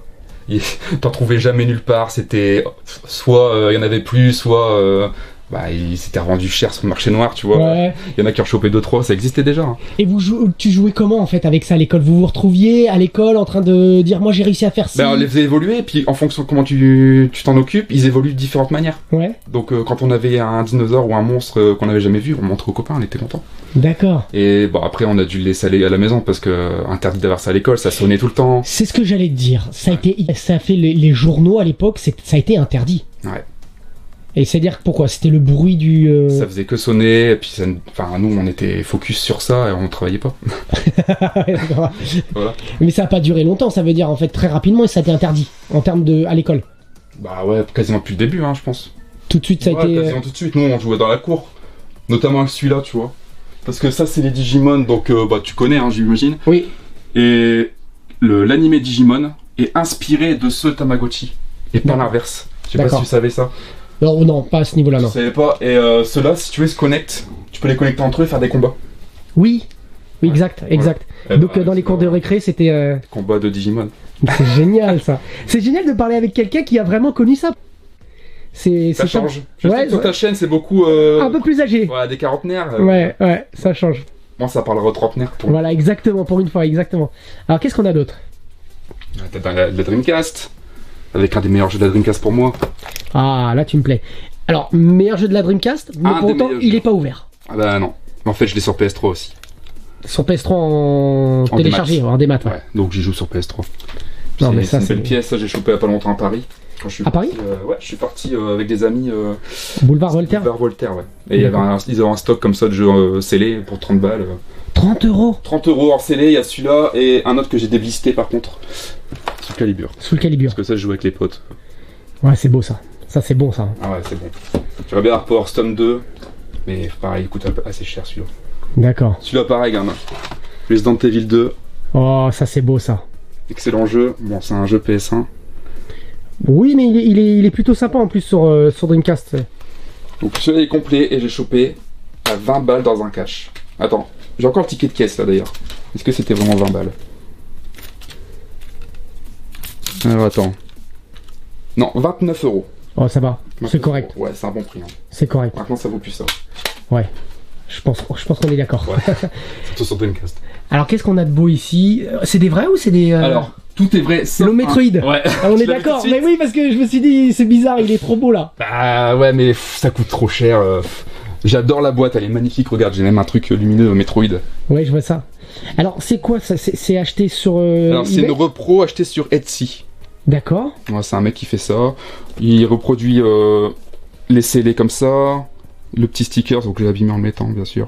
T'en trouvais jamais nulle part. C'était soit il y en avait plus, soit il s'était revendu cher sur le marché noir, tu vois. Ouais. Il y en a qui ont chopé 2-3, ça existait déjà. Hein. Et tu jouais comment en fait avec ça à l'école? Vous vous retrouviez à l'école en train de dire moi j'ai réussi à faire ça? On les faisait évoluer, et puis en fonction de comment tu t'en occupes, ils évoluent de différentes manières. Ouais. Donc quand on avait un dinosaure ou un monstre qu'on n'avait jamais vu, on montrait aux copains, on était contents. D'accord. Et après on a dû le laisser aller à la maison parce que interdit d'avoir ça à l'école, ça sonnait tout le temps. C'est ce que j'allais te dire. Ça a fait les journaux à l'époque, ça a été interdit. Ouais. Et c'est-à-dire pourquoi? C'était le bruit du... Ça faisait que sonner, et puis nous on était focus sur ça et on travaillait pas. Voilà. Mais ça a pas duré longtemps, ça veut dire en fait très rapidement et ça a été interdit en termes à l'école. Bah ouais, quasiment depuis le début, hein, je pense. Tout de suite ça a été... Quasiment tout de suite, nous on jouait dans la cour, notamment avec celui-là, tu vois. Parce que ça c'est les Digimon, donc tu connais, hein, j'imagine. Oui. Et l'animé Digimon est inspiré de ce Tamagotchi, et pas l'inverse. Je sais pas si tu savais ça. Non, pas à ce niveau-là, non. Je savais pas, et ceux-là, si tu veux, se connectent. Tu peux les connecter entre eux et faire des combats. Oui, exact. Donc dans les cours de récré, c'était... Combat de Digimon. C'est génial, ça. C'est génial de parler avec quelqu'un qui a vraiment connu ça. Ça change. Je sais que sur ta chaîne, c'est beaucoup... un peu plus âgé. Ouais, des quarantenaires. Ouais, ça change. Moi, ça parlera aux trentenaires. Voilà, exactement, pour une fois, exactement. Alors, qu'est-ce qu'on a d'autre? T'as la Dreamcast. Avec un des meilleurs jeux de la Dreamcast pour moi. Ah, là tu me plais. Alors, meilleur jeu de la Dreamcast, mais pourtant il est pas ouvert. Ah bah non. Mais en fait, je l'ai sur PS3 aussi. Sur PS3 en téléchargé, en démat. Ouais, donc j'y joue sur PS3. Non, mais ça, c'est une pièce, ça j'ai chopé il y a pas longtemps à Paris. Paris ouais, je suis parti avec des amis. Boulevard Voltaire. Boulevard Voltaire, ouais. Et ils avaient un stock comme ça de jeux scellés pour 30 balles. 30 €. 30 € hors scellé, il y a celui-là et un autre que j'ai déblisté par contre. Sous Calibur. Sous le Calibur. Parce que ça, je joue avec les potes. Ouais, c'est beau ça. Ça, c'est bon ça. Ah ouais, c'est bon. J'aurais bien avoir Power Stone 2, mais pareil, il coûte assez cher celui-là. D'accord. Celui-là, pareil, gamin. Resident Evil 2. Oh, ça, c'est beau ça. Excellent jeu. Bon, c'est un jeu PS1. Oui, mais il est plutôt sympa en plus sur Dreamcast. Donc celui-là est complet et j'ai chopé à 20 balles dans un cash. Attends, j'ai encore le ticket de caisse là d'ailleurs. Est-ce que c'était vraiment 20 balles? Alors attends. Non, 29 €. Oh, ça va. C'est correct. Ouais, c'est un bon prix. Hein. C'est correct. Maintenant, ça vaut plus ça. Ouais. Je pense qu'on est d'accord. Ouais. Surtout sur Dreamcast. Alors qu'est-ce qu'on a de beau ici? C'est des vrais ou c'est des... Alors, tout est vrai. C'est le Metroid. Ouais. Ah, on est d'accord. Mais oui, parce que je me suis dit, c'est bizarre, il est trop beau là. Bah ouais, mais ça coûte trop cher. J'adore la boîte, elle est magnifique. Regarde, j'ai même un truc lumineux Metroid. Ouais, je vois ça. Alors, c'est quoi ça? C'est acheté sur... Alors, c'est eBay? une repro achetée sur Etsy. D'accord. Ouais, c'est un mec qui fait ça. Il reproduit les scellés comme ça. Le petit sticker, donc je l'ai abîmé en le mettant, bien sûr.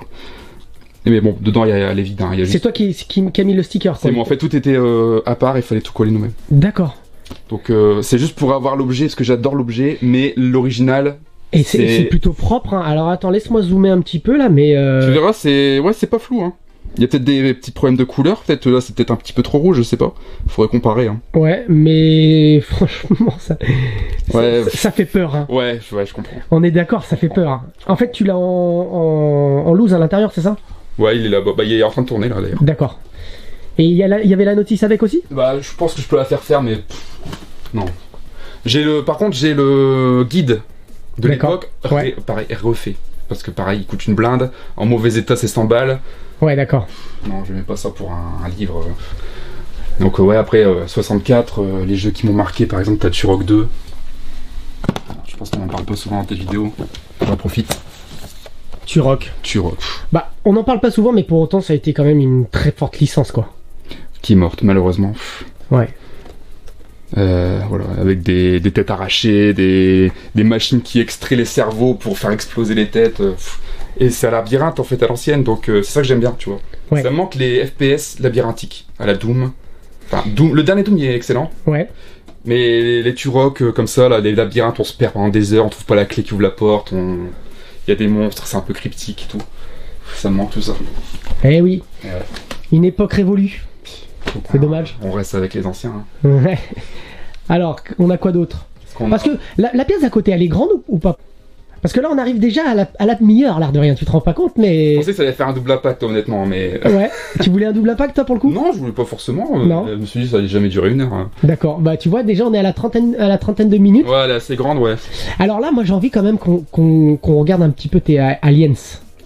Mais bon, dedans, il y a les vides. Hein, C'est toi qui a mis le sticker, c'est bon, en fait, tout était à part, il fallait tout coller nous-mêmes. D'accord. Donc, c'est juste pour avoir l'objet, parce que j'adore l'objet, mais l'original... Et c'est plutôt propre, hein. Alors attends, laisse-moi zoomer un petit peu là, mais... Tu verras, c'est pas flou, hein. Il y a peut-être des petits problèmes de couleur, peut-être là c'est peut-être un petit peu trop rouge, je sais pas. Faudrait comparer, hein. Ouais, mais franchement, ça fait peur, hein. Ouais, je comprends. On est d'accord, ça fait peur. Hein. En fait, tu l'as en loose à l'intérieur, c'est ça? Ouais, il est là-bas. Bah, il est en train de tourner là d'ailleurs. D'accord. Et il y avait la notice avec aussi? Bah, je pense que je peux la faire, mais non. Par contre, j'ai le guide de l'époque, ouais. Pareil, refait. Parce que pareil, il coûte une blinde, en mauvais état c'est 100 balles. Ouais, d'accord. Non, je mets pas ça pour un livre. Donc ouais, après 64, les jeux qui m'ont marqué, par exemple, t'as Turok 2. Je pense qu'on en parle pas souvent dans tes vidéos. J'en profite. Turok. Bah, on n'en parle pas souvent, mais pour autant, ça a été quand même une très forte licence, quoi. Qui est morte, malheureusement. Ouais. Voilà, avec des têtes arrachées, des machines qui extraient les cerveaux pour faire exploser les têtes. Et c'est un labyrinthe en fait à l'ancienne, donc c'est ça que j'aime bien, tu vois. Ouais. Ça manque les FPS labyrinthiques, à la Doom. Enfin, Doom, le dernier Doom il est excellent. Ouais. Mais les Turok comme ça, là, les labyrinthes, on se perd pendant des heures, on trouve pas la clé qui ouvre la porte, il y a des monstres, c'est un peu cryptique et tout. Ça me manque tout ça. Eh oui. Ouais. Une époque révolue. C'est dommage. On reste avec les anciens. Hein. Ouais. Alors, on a quoi d'autre? Parce que la pièce à côté, elle est grande ou pas? Parce que là, on arrive déjà à la demi-heure, l'air de rien. Tu te rends pas compte, mais... Je pensais que ça allait faire un double impact, honnêtement, mais... Ouais. Tu voulais un double impact, toi, pour le coup? Non, je voulais pas forcément. Non. Je me suis dit, ça allait jamais durer 1 heure. Hein. D'accord. Bah, tu vois, déjà, on est à la trentaine de minutes. Ouais, elle est assez grande, ouais. Alors là, moi, j'ai envie quand même qu'on regarde un petit peu tes Aliens.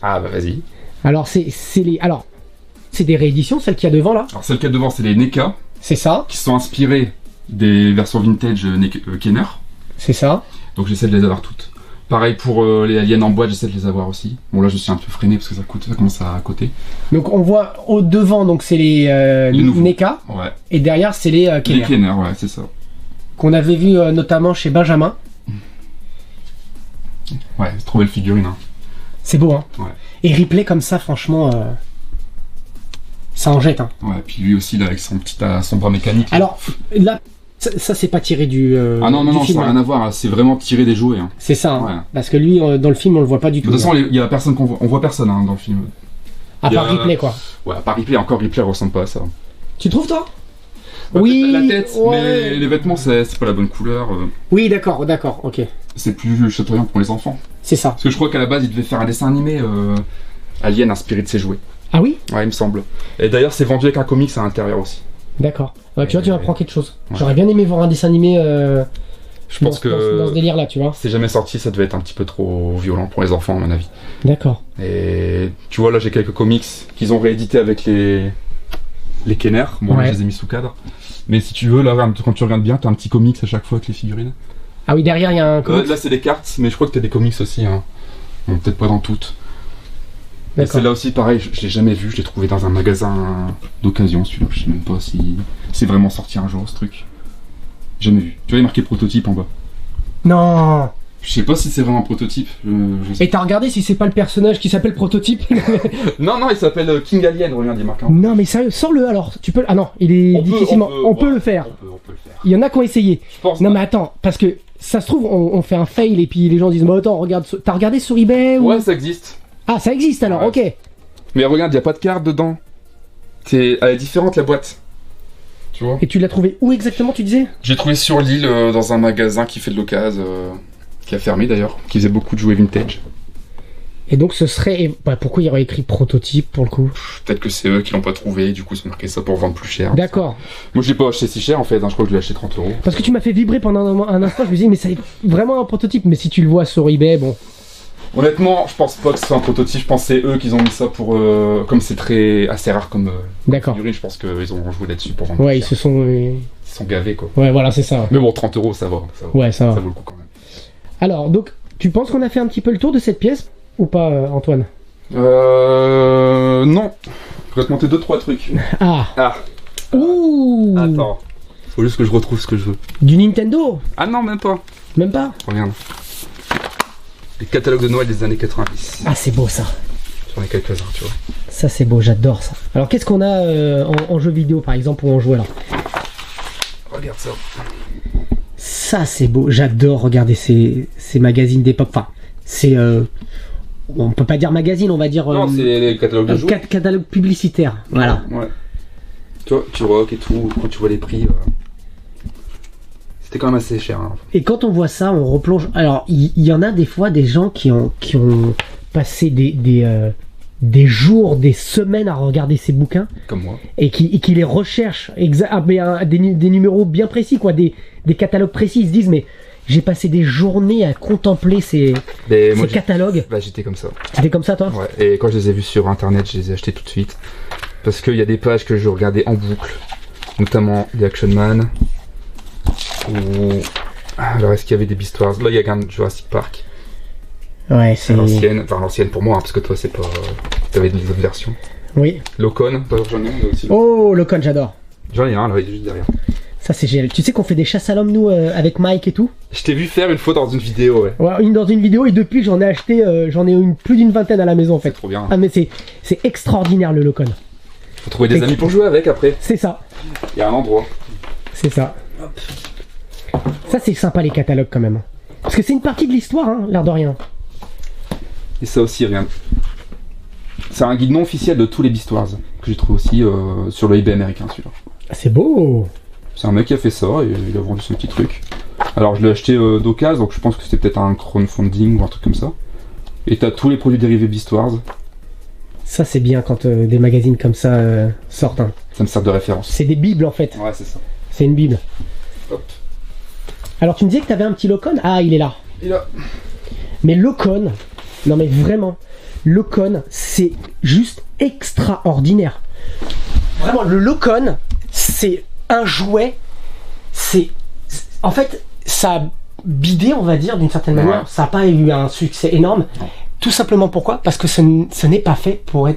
Ah, bah, vas-y. Alors, c'est des rééditions, celles qu'il y a devant, là? Alors, celles qu'il y a devant, c'est les NECA. C'est ça. Qui sont inspirées des versions vintage Kenner. C'est ça. Donc, j'essaie de les avoir toutes. Pareil pour les aliens en boîte, j'essaie de les avoir aussi. Bon, là, je suis un peu freiné parce que ça commence à coûter. Donc, on voit au devant, donc c'est les NECA. Ouais. Et derrière, c'est les Kenner. Les Kenner, ouais, c'est ça. Qu'on avait vu notamment chez Benjamin. Ouais, c'est trop belle figurine. Hein. C'est beau, hein. Ouais. Et Ripley comme ça, franchement, ça en jette, hein. Ouais, puis lui aussi, là, avec son bras mécanique. Alors, là, ça c'est pas tiré du ah non, film, ça n'a rien à voir, c'est vraiment tiré des jouets. Hein. C'est ça, hein. Ouais. Parce que lui, dans le film, on le voit pas du tout. De toute façon, il y a personne on voit personne hein, dans le film. À part Ripley, quoi. Ouais, à part Ripley, encore Ripley ressemble pas à ça. Tu trouves, toi? Bah, oui, la tête, ouais. mais les vêtements, c'est pas la bonne couleur. Oui, d'accord, ok. C'est plus chatoyant pour les enfants. C'est ça. Parce que je crois qu'à la base, il devait faire un dessin animé Alien inspiré de ses jouets. Ah oui? Ouais, il me semble. Et d'ailleurs, c'est vendu avec un comics à l'intérieur aussi. D'accord. Ouais, tu vois, tu m'apprends quelque chose. Ouais. J'aurais bien aimé voir un dessin animé je pense que dans ce délire-là, tu vois. C'est jamais sorti, ça devait être un petit peu trop violent pour les enfants, à mon avis. D'accord. Et tu vois, là, j'ai quelques comics qu'ils ont réédités avec les Kenner. Bon, ouais. Là, je les ai mis sous cadre. Mais si tu veux, là, quand tu regardes bien, t'as un petit comics à chaque fois avec les figurines. Ah oui, derrière, il y a un comics. Là, c'est des cartes, mais je crois que t'as des comics aussi. Hein. Bon, peut-être pas dans toutes. Et celle-là aussi, pareil, je l'ai jamais vu, je l'ai trouvé dans un magasin d'occasion, celui-là. Je sais même pas si c'est vraiment sorti un jour, ce truc. Jamais vu. Tu vois, il est marqué prototype en bas. Non. Je sais pas si c'est vraiment un prototype. Et t'as regardé si c'est pas le personnage qui s'appelle Prototype? Non, il s'appelle King Alien, regarde, il est marqué. Non, mais sérieux, sors-le alors. Tu peux. Ah non, il est difficilement. On peut le faire. On peut le faire. Il y en a qui ont essayé. Je pense. Non, mais attends, parce que ça se trouve, on fait un fail et puis les gens disent, bah attends, regarde. T'as regardé sur eBay ou... Ouais, ça existe. Ah, ça existe alors, ok. Mais regarde, il n'y a pas de carte dedans. Elle est différente la boîte. Tu vois. Et tu l'as trouvé où exactement, tu disais? J'ai trouvé sur l'île dans un magasin qui fait de l'occasion, qui a fermé d'ailleurs, qui faisait beaucoup de jouets vintage. Et donc ce serait... Bah, pourquoi il y aurait écrit prototype pour le coup? Peut-être que c'est eux qui l'ont pas trouvé, du coup ils ont marqué ça pour vendre plus cher. D'accord. Moi je l'ai pas acheté si cher en fait, je crois que je l'ai acheté 30 €. Parce que tu m'as fait vibrer pendant un instant, je me disais mais c'est vraiment un prototype, mais si tu le vois sur eBay, bon... Honnêtement, je pense pas que ce soit un prototype. Je pense que c'est eux qui ont mis ça pour. Comme c'est assez rare comme D'accord. figurine, je pense qu'ils ont joué là-dessus pour vendre. Ouais, cher. ils Ils sont gavés quoi. Ouais, voilà, c'est ça. Mais bon, 30 euros, ça va. Ouais, ça va. Ça vaut le coup quand même. Alors, donc, tu penses qu'on a fait un petit peu le tour de cette pièce ou pas, Antoine? Non. Je vais te monter 2-3 trucs. Ah. Ouh. Attends. Faut juste que je retrouve ce que je veux. Du Nintendo? Ah non, même pas. Même pas? Regarde. Les catalogues de Noël des années 90. Ah, c'est beau ça. J'en ai quelques-uns, tu vois. Ça, c'est beau, j'adore ça. Alors, qu'est-ce qu'on a en jeu vidéo, par exemple, ou en jouet là? Regarde ça. Ça, c'est beau. J'adore regarder ces magazines d'époque. Enfin, c'est... on peut pas dire magazine, on va dire... Non, c'est les catalogues de jouets. Catalogue publicitaire, voilà. Ouais. Tu vois, tu rock et tout, quand tu vois les prix... C'était quand même assez cher. Hein. Et quand on voit ça, on replonge... Alors, il y en a des fois des gens qui ont passé des jours, des semaines à regarder ces bouquins. Comme moi. Et qui les recherchent. Des numéros bien précis, quoi. Des catalogues précis. Ils se disent, mais j'ai passé des journées à contempler ces catalogues. Bah, j'étais comme ça. C'était comme ça, toi? Ouais, et quand je les ai vus sur internet, je les ai achetés tout de suite. Parce qu'il y a des pages que je regardais en boucle. Notamment les Action Man. Alors, est-ce qu'il y avait des Beast Wars? Là, il y a un Jurassic Park. Ouais, c'est l'ancienne. Enfin, l'ancienne pour moi, hein, parce que toi, c'est pas. T'avais des autres versions. Oui. Locon, j'en ai un aussi. Oh, Locon, j'adore. J'en ai un, là, il est juste derrière. Ça, c'est génial. Tu sais qu'on fait des chasses à l'homme, nous, avec Mike et tout? Je t'ai vu faire une fois dans une vidéo, ouais. Ouais, dans une vidéo, et depuis, j'en ai acheté, plus d'une vingtaine à la maison, en fait. C'est trop bien. Ah, mais c'est extraordinaire, le Locon. Faut trouver des amis pour jouer avec après. C'est ça. Il y a un endroit. C'est ça. Hop. Ça, c'est sympa, les catalogues, quand même. Parce que c'est une partie de l'histoire, hein, l'air de rien. Et ça aussi, regarde. C'est un guide non officiel de tous les Beast Wars, que j'ai trouvé aussi sur le eBay américain, celui-là. C'est beau. C'est un mec qui a fait ça, et il a vendu son petit truc. Alors, je l'ai acheté d'occasion, donc je pense que c'était peut-être un crowdfunding ou un truc comme ça. Et t'as tous les produits dérivés Beast Wars. Ça, c'est bien quand des magazines comme ça sortent. Hein. Ça me sert de référence. C'est des bibles, en fait. Ouais, c'est ça. C'est une bible. Hop. Alors, tu me disais que t'avais un petit Locon? Ah, il est là. Il est là. Mais Locon, non mais vraiment, Locon, c'est juste extraordinaire. Vraiment, le Locon, c'est un jouet, en fait, ça a bidé, on va dire, d'une certaine manière. Ça n'a pas eu un succès énorme. Tout simplement pourquoi? Parce que ce n'est pas fait pour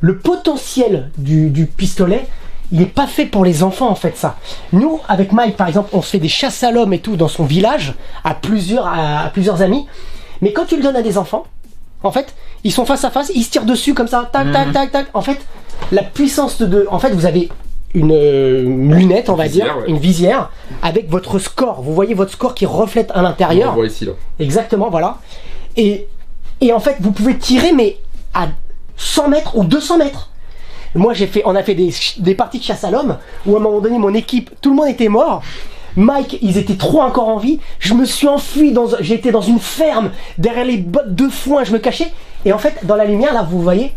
le potentiel du pistolet. Il n'est pas fait pour les enfants, en fait, ça. Nous, avec Mike, par exemple, on se fait des chasses à l'homme et tout dans son village, à plusieurs amis. Mais quand tu le donnes à des enfants, en fait, ils sont face à face, ils se tirent dessus comme ça, tac, tac, tac, tac. En fait, la puissance en fait, vous avez une lunette, on va dire, ouais. Une visière, avec votre score. Vous voyez votre score qui reflète à l'intérieur. On voit ici, là. Exactement, voilà. Et en fait, vous pouvez tirer, mais à 100 mètres ou 200 mètres. Moi, on a fait des parties de chasse à l'homme où à un moment donné, mon équipe, tout le monde était mort. Mike, ils étaient 3 encore en vie. Je me suis enfui, j'étais dans une ferme, derrière les bottes de foin, je me cachais. Et en fait, dans la lumière, là, vous voyez,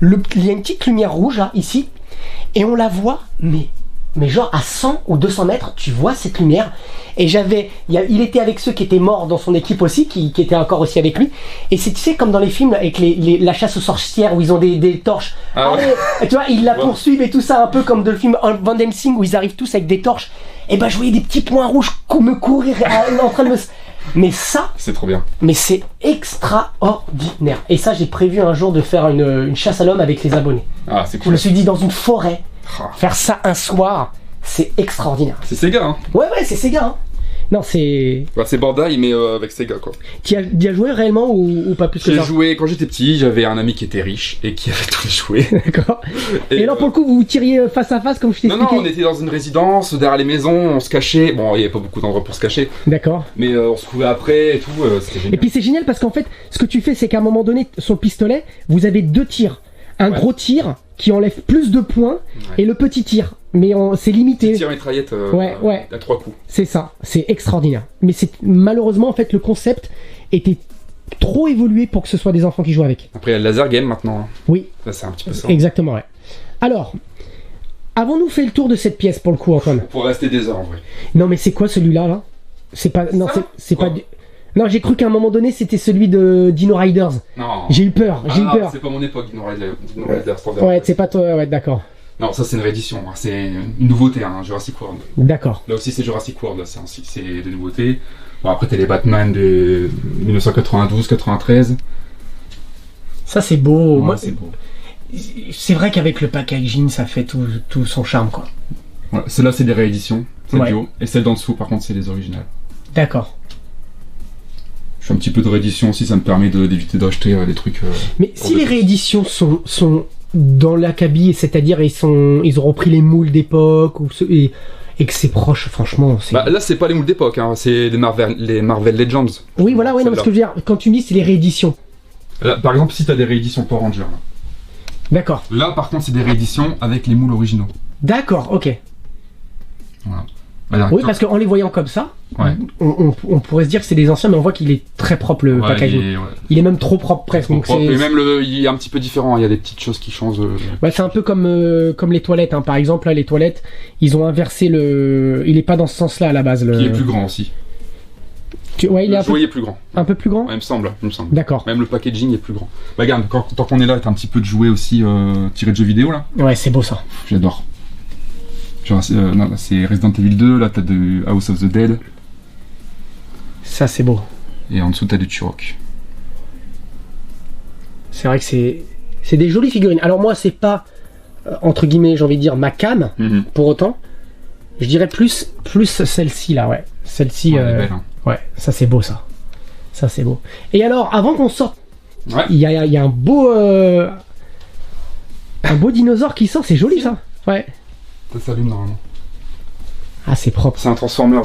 il y a une petite lumière rouge, là, ici. Et on la voit, mais genre à 100 ou 200 mètres, tu vois cette lumière. Et il était avec ceux qui étaient morts dans son équipe aussi, qui étaient encore aussi avec lui. Et c'est, tu sais, comme dans les films avec la chasse aux sorcières où ils ont des torches. Ah ouais. Et tu vois, ils la poursuivent et tout ça, un peu comme dans le film Van Helsing où ils arrivent tous avec des torches. Et ben je voyais des petits points rouges me courir en train de me... Mais ça... C'est trop bien. Mais c'est extraordinaire. Et ça, j'ai prévu un jour de faire une chasse à l'homme avec les abonnés. Ah, c'est cool. Je me suis dit, dans une forêt, faire ça un soir, c'est extraordinaire. C'est Sega, hein. Ouais, c'est Sega, hein. Non, c'est... Bah, c'est Bandai, mais avec Sega, quoi. Tu as joué réellement ou pas plus que ça? J'ai joué, quand j'étais petit, j'avais un ami qui était riche et qui avait tous les jouets. D'accord. Et là, pour le coup, vous vous tiriez face à face, comme je t'ai expliqué? Non, on était dans une résidence, derrière les maisons, on se cachait. Bon, il n'y avait pas beaucoup d'endroits pour se cacher. D'accord. Mais on se courait après et tout, c'était génial. Et puis c'est génial parce qu'en fait, ce que tu fais, c'est qu'à un moment donné, sur le pistolet, vous avez 2 tirs. Un gros tir qui enlève plus de points et le petit tir. Mais c'est limité. Petit tir mitraillette à 3 coups. C'est ça, c'est extraordinaire. Mais malheureusement, en fait, le concept était trop évolué pour que ce soit des enfants qui jouent avec. Après, il y a le laser game maintenant. Hein. Oui. Là, c'est un petit peu ça. Exactement, ouais. Alors, avons-nous fait le tour de cette pièce pour le coup, Antoine? Pour rester des heures en vrai. Non, mais c'est quoi celui-là, là? C'est pas... Non, c'est pas... Non, j'ai cru qu'à un moment donné c'était celui de Dino Riders. Non. J'ai eu peur, C'est pas mon époque, Dino Riders. Ouais, c'est pas toi, ouais, d'accord. Non, ça c'est une réédition, hein. C'est une nouveauté, hein, Jurassic World. D'accord. Là aussi c'est Jurassic World, là, c'est des nouveautés. Bon, après t'as les Batman de 1992-93. Ça c'est beau. Ouais, Moi, c'est beau. C'est vrai qu'avec le packaging, ça fait tout son charme, quoi. Ouais, celle-là c'est des rééditions, c'est Ouais. bio. Et celle d'en dessous par contre c'est les originales. D'accord. Je fais un petit peu de réédition aussi, ça me permet d'éviter d'acheter des trucs. Mais si les rééditions sont dans l'acabit, c'est-à-dire ils ont repris les moules d'époque et que c'est proche, franchement. Bah là c'est pas les moules d'époque, hein, c'est les Marvel Legends. Oui, voilà, ouais, non, parce que je veux dire, quand tu me dis c'est les rééditions. Là, par exemple si t'as des rééditions Power Rangers. D'accord. Là par contre c'est des rééditions avec les moules originaux. D'accord, ok. Voilà. Alors, Oui, parce qu'en les voyant comme ça, Ouais. on pourrait se dire que c'est des anciens, mais on voit qu'il est très propre le packaging. Il est même trop propre presque. Donc propre, et même il est un petit peu différent, il y a des petites choses qui changent. Ouais, c'est un peu comme les toilettes, hein. Par exemple, là, les toilettes, ils ont inversé le. Il est pas dans ce sens-là à la base. Qui est plus grand aussi. Ouais, il est Le jouet est plus grand. un peu plus grand. Ouais, il me semble. D'accord. Même le packaging est plus grand. Bah regarde, tant qu'on est là, t'as un petit peu de jouets aussi tirés de jeux vidéo là. Ouais, c'est beau ça. J'adore. Genre, non, c'est Resident Evil 2, là t'as de House of the Dead. Ça, c'est beau. Et en dessous t'as du Turok. C'est vrai que c'est des jolies figurines. Alors moi, c'est pas entre guillemets, j'ai envie de dire ma cam. Pour autant, je dirais plus celle-ci là, ouais. Celle-ci. Elle est belle, hein. Ouais, ça c'est beau ça. Ça c'est beau. Et alors, avant qu'on sorte, Ouais. il y a un beau dinosaure qui sort. C'est joli ça. Ouais. Ça s'allume normalement. Ah, c'est propre. C'est un Transformers.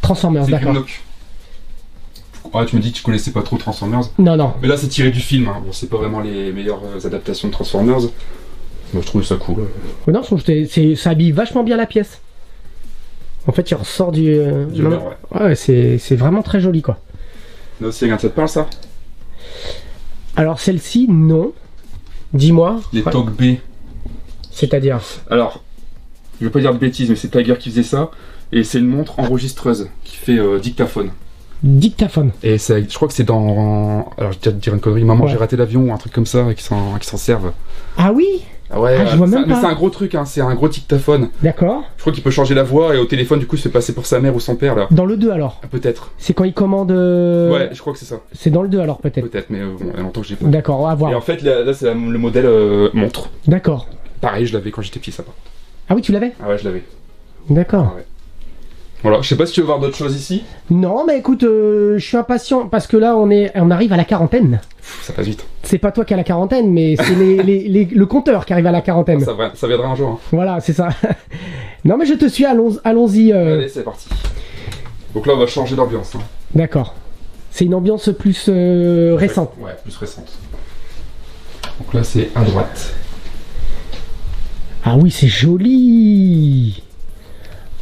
Transformers, C'est d'accord. Grimlock. Ouais, tu me dis que tu connaissais pas trop Transformers. Non, non. Mais là c'est tiré du film, hein. Bon, c'est pas vraiment les meilleures adaptations de Transformers. Moi je trouve ça cool. Non, je trouve que ça habille vachement bien la pièce. En fait, il ressort du. Du non, verre, non. Ouais, c'est vraiment très joli quoi. Là aussi, regarde, ça te parle ça? Alors celle-ci, non. Dis-moi. Les Ouais. TOG B. C'est-à-dire. Alors, je vais pas dire de bêtises, mais c'est Tiger qui faisait ça. Et c'est une montre enregistreuse qui fait dictaphone. Dictaphone. Et je crois que c'est dans. Alors, je vais te dire une connerie, maman, Ouais. j'ai raté l'avion ou un truc comme ça, qui s'en servent. Ah oui. Ah ouais, Ah, je vois même mais pas. c'est un gros truc, hein, c'est un gros dictaphone. D'accord. Je crois qu'il peut changer la voix et au téléphone, du coup, il se fait passer pour sa mère ou son père, là. Dans le 2 alors. Ah, peut-être. C'est quand il commande. Ouais, je crois que c'est ça. C'est dans le 2 alors peut-être. Peut-être, mais bon, il y a longtemps que j'ai pas. D'accord, on va Et voir. en fait, là c'est le modèle montre. D'accord. Pareil, je l'avais quand j'étais petit, ça. Ah oui, tu l'avais. Ah ouais, je l'avais. D'accord. Ah ouais. Voilà, je sais pas si tu veux voir d'autres choses ici. Non, mais écoute, je suis impatient parce que là, on arrive à la quarantaine. Pff, ça passe vite. C'est pas toi qui as la quarantaine, mais c'est le compteur qui arrive à la quarantaine. Ça viendra un jour. Hein. Voilà, c'est ça. Non, mais je te suis, allons-y. Allez, c'est parti. Donc là, on va changer d'ambiance. Hein. D'accord. C'est une ambiance plus récente. Ouais, plus récente. Donc là, c'est à droite. Ah oui, c'est joli.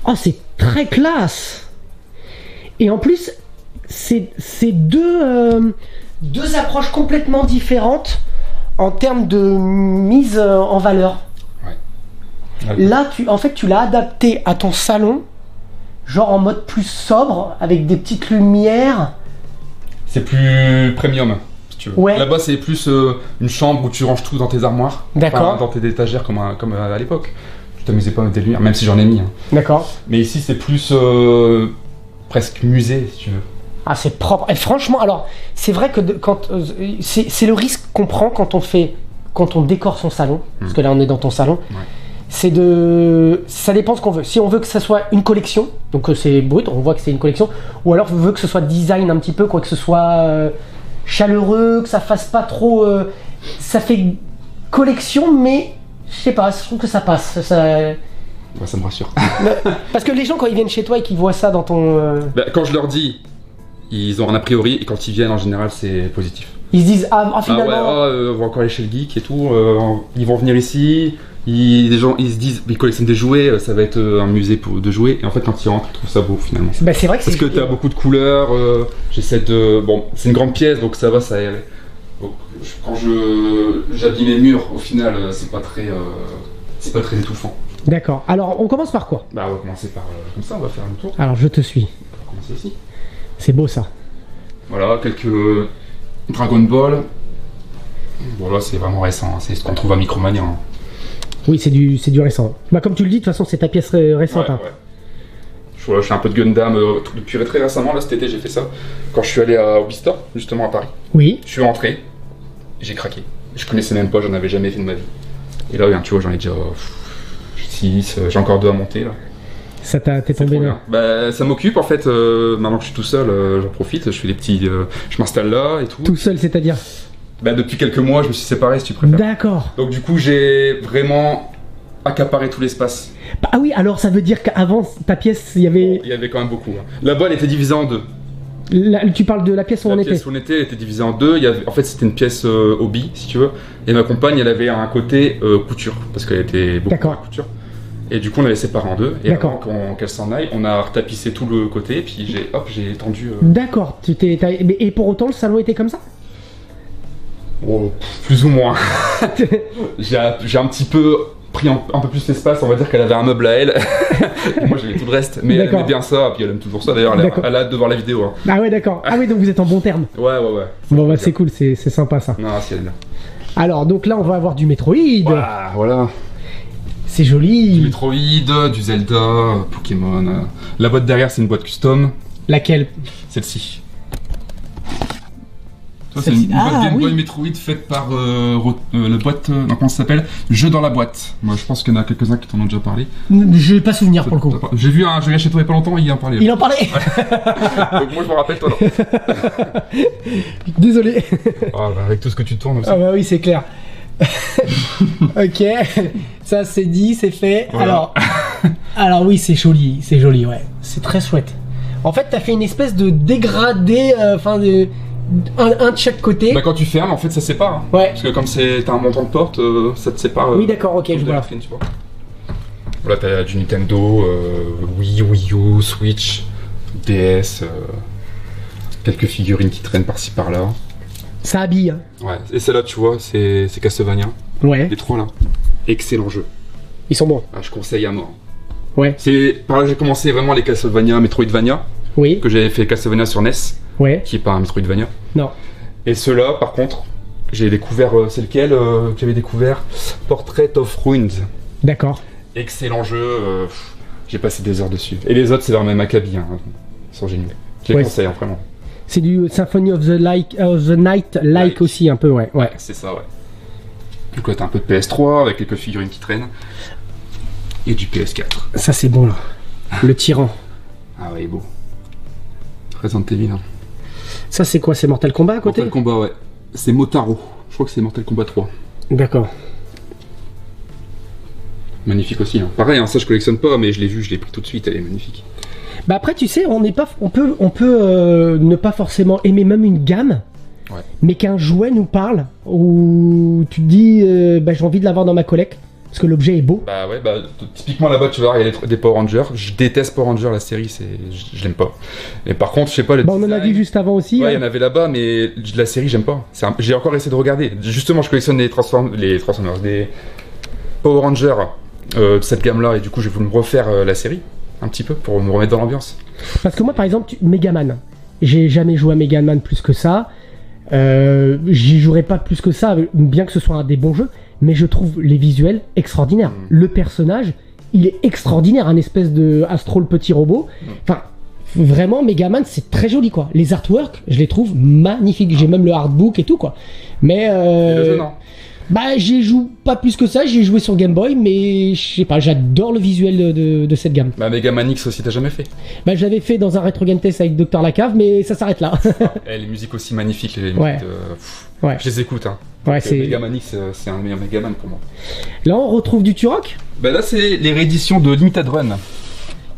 Oh, c'est très classe. Et en plus, c'est deux approches complètement différentes en termes de mise en valeur. Ouais. Là, tu l'as adapté à ton salon, genre en mode plus sobre, avec des petites lumières. C'est plus premium, si tu veux. Ouais. Là-bas, c'est plus une chambre où tu ranges tout dans tes armoires. D'accord. Enfin, dans tes étagères, comme à l'époque. Tu t'amusais pas à mettre des lumières, même si j'en ai mis. Hein. D'accord. Mais ici, c'est plus presque musée, si tu veux. Ah, c'est propre. Et franchement, alors, c'est vrai que c'est le risque qu'on prend quand on décore son salon, parce que là, on est dans ton salon. Ouais. Ça dépend ce qu'on veut. Si on veut que ça soit une collection, donc c'est brut, on voit que c'est une collection, ou alors on veut que ce soit design un petit peu, quoi, que ce soit chaleureux, que ça fasse pas trop. Ça fait collection, mais je sais pas, je trouve que ça passe. Bah, ça me rassure. Parce que les gens, quand ils viennent chez toi et qu'ils voient ça dans ton. Bah, quand je leur dis, ils ont un a priori, et quand ils viennent, en général, c'est positif. Ils se disent, finalement. Ah ouais, on va encore aller chez le geek et tout, ils vont venir ici. Les gens ils se disent ils collectionnent des jouets, ça va être un musée de jouets, et en fait quand ils rentrent ils trouvent ça beau finalement. Bah, c'est vrai que parce que t'as beaucoup de couleurs, j'essaie de... Bon, c'est une grande pièce donc ça va, ça aère. Donc, quand j'habille mes murs, au final c'est pas très étouffant. D'accord, alors on commence par quoi? Bah on va commencer par comme ça, on va faire un tour. Alors je te suis. On va commencer ici. C'est beau ça. Voilà, quelques Dragon Ball. Voilà, c'est vraiment récent, hein. C'est ce qu'on trouve à Micromania. Hein. Oui, c'est du récent. Bah, comme tu le dis, de toute façon, c'est ta pièce récente. Ouais, Hein. ouais. Je fais un peu de Gundam depuis très récemment, là cet été j'ai fait ça. Quand je suis allé à Obistor, justement à Paris, Oui. je suis rentré, j'ai craqué. Je connaissais même pas, j'en avais jamais fait de ma vie. Et là, tu vois, j'en ai déjà 6, j'ai encore 2 à monter là. Ça t'es C'est tombé trop là. bien. Bah, ça m'occupe en fait, maintenant que je suis tout seul, j'en profite, je fais des petits. Je m'installe là et tout. Tout seul, c'est-à-dire? Bah, depuis quelques mois, je me suis séparé si tu préfères. D'accord. Donc, du coup, j'ai vraiment accaparé tout l'espace. Bah, ah oui, alors ça veut dire qu'avant ta pièce, il y avait. Il y avait quand même beaucoup. Hein. Là-bas, elle était divisée en 2. Tu parles de la pièce où on La était. pièce où on était, elle était divisée en 2. En fait, c'était une pièce hobby, si tu veux. Et ma compagne, elle avait un côté couture, parce qu'elle était beaucoup D'accord. dans la couture. Et du coup, on avait séparé en 2. Et D'accord. avant qu'elle s'en aille, on a retapissé tout le côté. Et puis, j'ai tendu. D'accord. Et pour autant, le salon était comme ça? Oh, plus ou moins. j'ai un petit peu pris un peu plus l'espace. On va dire qu'elle avait un meuble à elle. Et moi, j'avais tout le reste. Mais elle aimait bien ça. Puis elle aime toujours ça. D'ailleurs, elle a hâte de voir la vidéo. Hein. Ah ouais, d'accord. Ah oui, donc vous êtes en bon terme. Ouais. Bon, bah c'est cool, c'est sympa ça. Non, c'est bien. Alors, donc là, on va avoir du Metroid. Voilà. C'est Du joli. Metroid, du Zelda, Pokémon. La boîte derrière, c'est une boîte custom. Laquelle? Celle-ci. Ça, c'est une boîte Game Boy Metroid faite par la boîte. Comment ça s'appelle? Jeu dans la boîte. Moi, je pense qu'il y en a quelques-uns qui t'en ont déjà parlé. Je n'ai pas souvenir pour le coup. J'ai vu un jeu chez toi il y a pas longtemps, il y en parlait. Il en parlait. Donc, moi, je me rappelle, toi, non. Désolé. Ah, bah, avec tout ce que tu tournes aussi. Ah bah oui, c'est clair. Ok, ça c'est dit, c'est fait. Voilà. Alors oui, c'est joli, ouais. C'est très chouette. En fait, t'as fait une espèce de dégradé, enfin un de chaque côté. Bah, quand tu fermes, en fait, ça sépare. Hein. Ouais. Parce que comme t'as un montant de porte, ça te sépare. Oui, d'accord, ok, je vois. Tu vois. Voilà, t'as du Nintendo, Wii U, Switch, DS, quelques figurines qui traînent par-ci par-là. Ça habille. Hein. Ouais, et celle-là, tu vois, c'est Castlevania. Ouais. Les 3 là. Excellent jeu. Ils sont bons. Ah, je conseille à mort. Ouais. C'est par là que j'ai commencé vraiment les Castlevania, Metroidvania. Oui. Que j'avais fait Castlevania sur NES, Ouais. qui est pas un Metroidvania. Non. Et ceux-là, par contre, j'ai découvert, c'est lequel que j'avais découvert? Portrait of Ruins. D'accord. Excellent jeu, j'ai passé des heures dessus. Et les autres, c'est leur même acabit, hein. Ils sont géniaux. Je les conseille, hein, vraiment. C'est du Symphony of the Night like aussi un peu, ouais. C'est ça, ouais. Du coup, t'as un peu de PS3 avec quelques figurines qui traînent. Et du PS4. Ça c'est bon là. Le tyran. Ah ouais, il est beau. Resident Evil. Hein. Ça c'est quoi? C'est Mortal Kombat à côté? Mortal Kombat, ouais. C'est Motaro. Je crois que c'est Mortal Kombat 3. D'accord. Magnifique aussi. Hein. Pareil, hein, ça je collectionne pas, mais je l'ai vu, je l'ai pris tout de suite. Elle est magnifique. Bah après tu sais, on peut ne pas forcément aimer même une gamme, ouais. Mais qu'un jouet nous parle, ou tu te dis bah, j'ai envie de l'avoir dans ma collecte, parce que l'objet est beau. Bah ouais, bah typiquement là-bas tu vas voir, il y a des Power Rangers. Je déteste Power Rangers, la série, je l'aime pas. Et par contre, je sais pas, le on en a vu juste avant aussi. Ouais, il y en avait là-bas, mais la série, j'aime pas. J'ai encore essayé de regarder. Justement, je collectionne les Transformers, des Power Rangers de cette gamme-là, et du coup, j'ai voulu me refaire la série. Un petit peu pour me remettre dans l'ambiance. Parce que moi par exemple, Megaman, j'ai jamais joué à Megaman plus que ça, j'y jouerai pas plus que ça, bien que ce soit un des bons jeux, mais je trouve les visuels extraordinaires. Le personnage, il est extraordinaire, un espèce de Astro le petit robot. Enfin, vraiment Megaman c'est très joli quoi. Les artworks, je les trouve magnifiques, j'ai même le artbook et tout quoi. Mais et le jeu, non. Bah j'y joue pas plus que ça, j'ai joué sur Game Boy, mais je sais pas, j'adore le visuel de cette gamme. Bah Megaman X aussi, t'as jamais fait? Bah j'avais fait dans un Retro Game Test avec Dr Lacave, mais ça s'arrête là. Et les musiques aussi magnifiques, les musiques ouais. Je les écoute, hein. Ouais, c'est... Megaman X, c'est un meilleur Megaman pour moi. Là on retrouve du Turok. Bah là c'est les rééditions de Limited Run.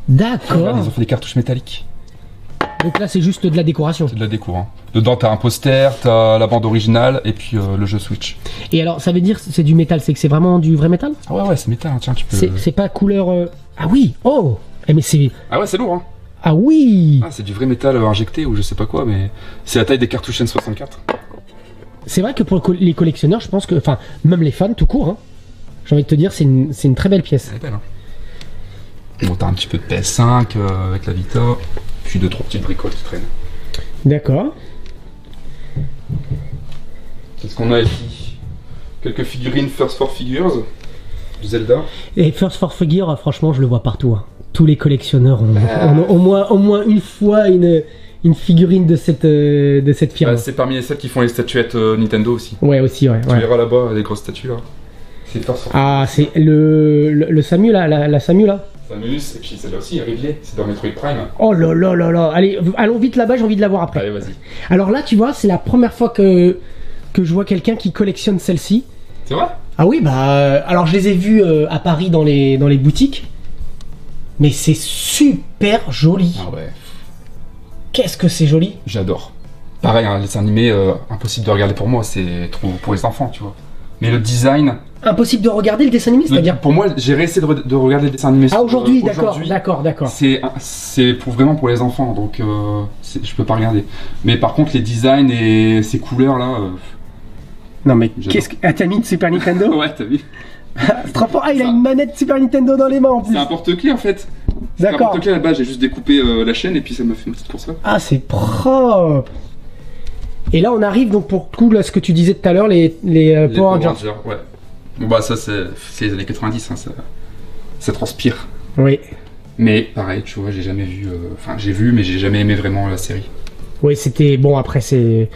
D'accord. Ils ont fait des cartouches métalliques. Donc là c'est juste de la décoration. C'est de la déco, hein. Dedans t'as un poster, t'as la bande originale et puis le jeu Switch. Et alors ça veut dire c'est du métal, c'est que c'est vraiment du vrai métal? Ah ouais c'est métal, hein. Tiens tu peux... C'est pas couleur... Ah oui. Oh. Mais c'est... Ah ouais c'est lourd hein. Ah oui. Ah c'est du vrai métal injecté ou je sais pas quoi, mais c'est la taille des cartouches N64. C'est vrai que pour les collectionneurs, je pense que... Enfin, même les fans tout court, hein, j'ai envie de te dire, c'est une très belle pièce. Elle est belle, hein. Bon, t'as un petit peu de PS5 avec la Vita, puis 2-3 petites bricoles qui traînent. D'accord. Qu'est-ce qu'on a ici? Quelques figurines First for Figures de Zelda. Et First for Figure, franchement, je le vois partout. Hein. Tous les collectionneurs ont au moins une fois une figurine de cette firme. C'est parmi les celles qui font les statuettes Nintendo aussi. Ouais, aussi, ouais. Tu verras là-bas, les grosses statues là. C'est First for Figures. Ah, c'est le Samu là, la Samu là. Samus, et puis celle-là aussi, Ridley, c'est dans Metroid Prime. Oh là là là là. Allez, allons vite là-bas, j'ai envie de la voir après. Allez, vas-y. Alors là, tu vois, c'est la première fois que je vois quelqu'un qui collectionne celle-ci. C'est vrai? Ah oui, bah... alors je les ai vus à Paris dans les boutiques. Mais c'est super joli. Ah ouais. Qu'est-ce que c'est joli. J'adore. Pareil, un dessin animé, impossible de regarder pour moi, c'est trop pour les enfants, tu vois. Mais le design... Impossible de regarder le dessin animé, c'est-à-dire... Pour moi, j'ai réussi de regarder le dessin animé. Ah, aujourd'hui, d'accord. C'est vraiment pour les enfants, donc je peux pas regarder. Mais par contre, les designs et ces couleurs là... non mais qu'est-ce que... Ah, t'as mis une Super Nintendo? Ouais, t'as vu. C'est trop fort. Ah, il a une manette Super Nintendo dans les mains en plus. C'est un porte-clés en fait. D'accord. C'est un porte-clés là-bas, j'ai juste découpé la chaîne et puis ça m'a fait une petite pour ça. Ah, c'est propre. Et là, on arrive donc pour tout là, ce que tu disais tout à l'heure, les Power Rangers. Ouais. Bon bah ça c'est les années 90, hein, ça transpire. Oui. Mais pareil, tu vois, j'ai jamais vu... Enfin, j'ai vu, mais j'ai jamais aimé vraiment la série. Oui, c'était... Bon, après, c'est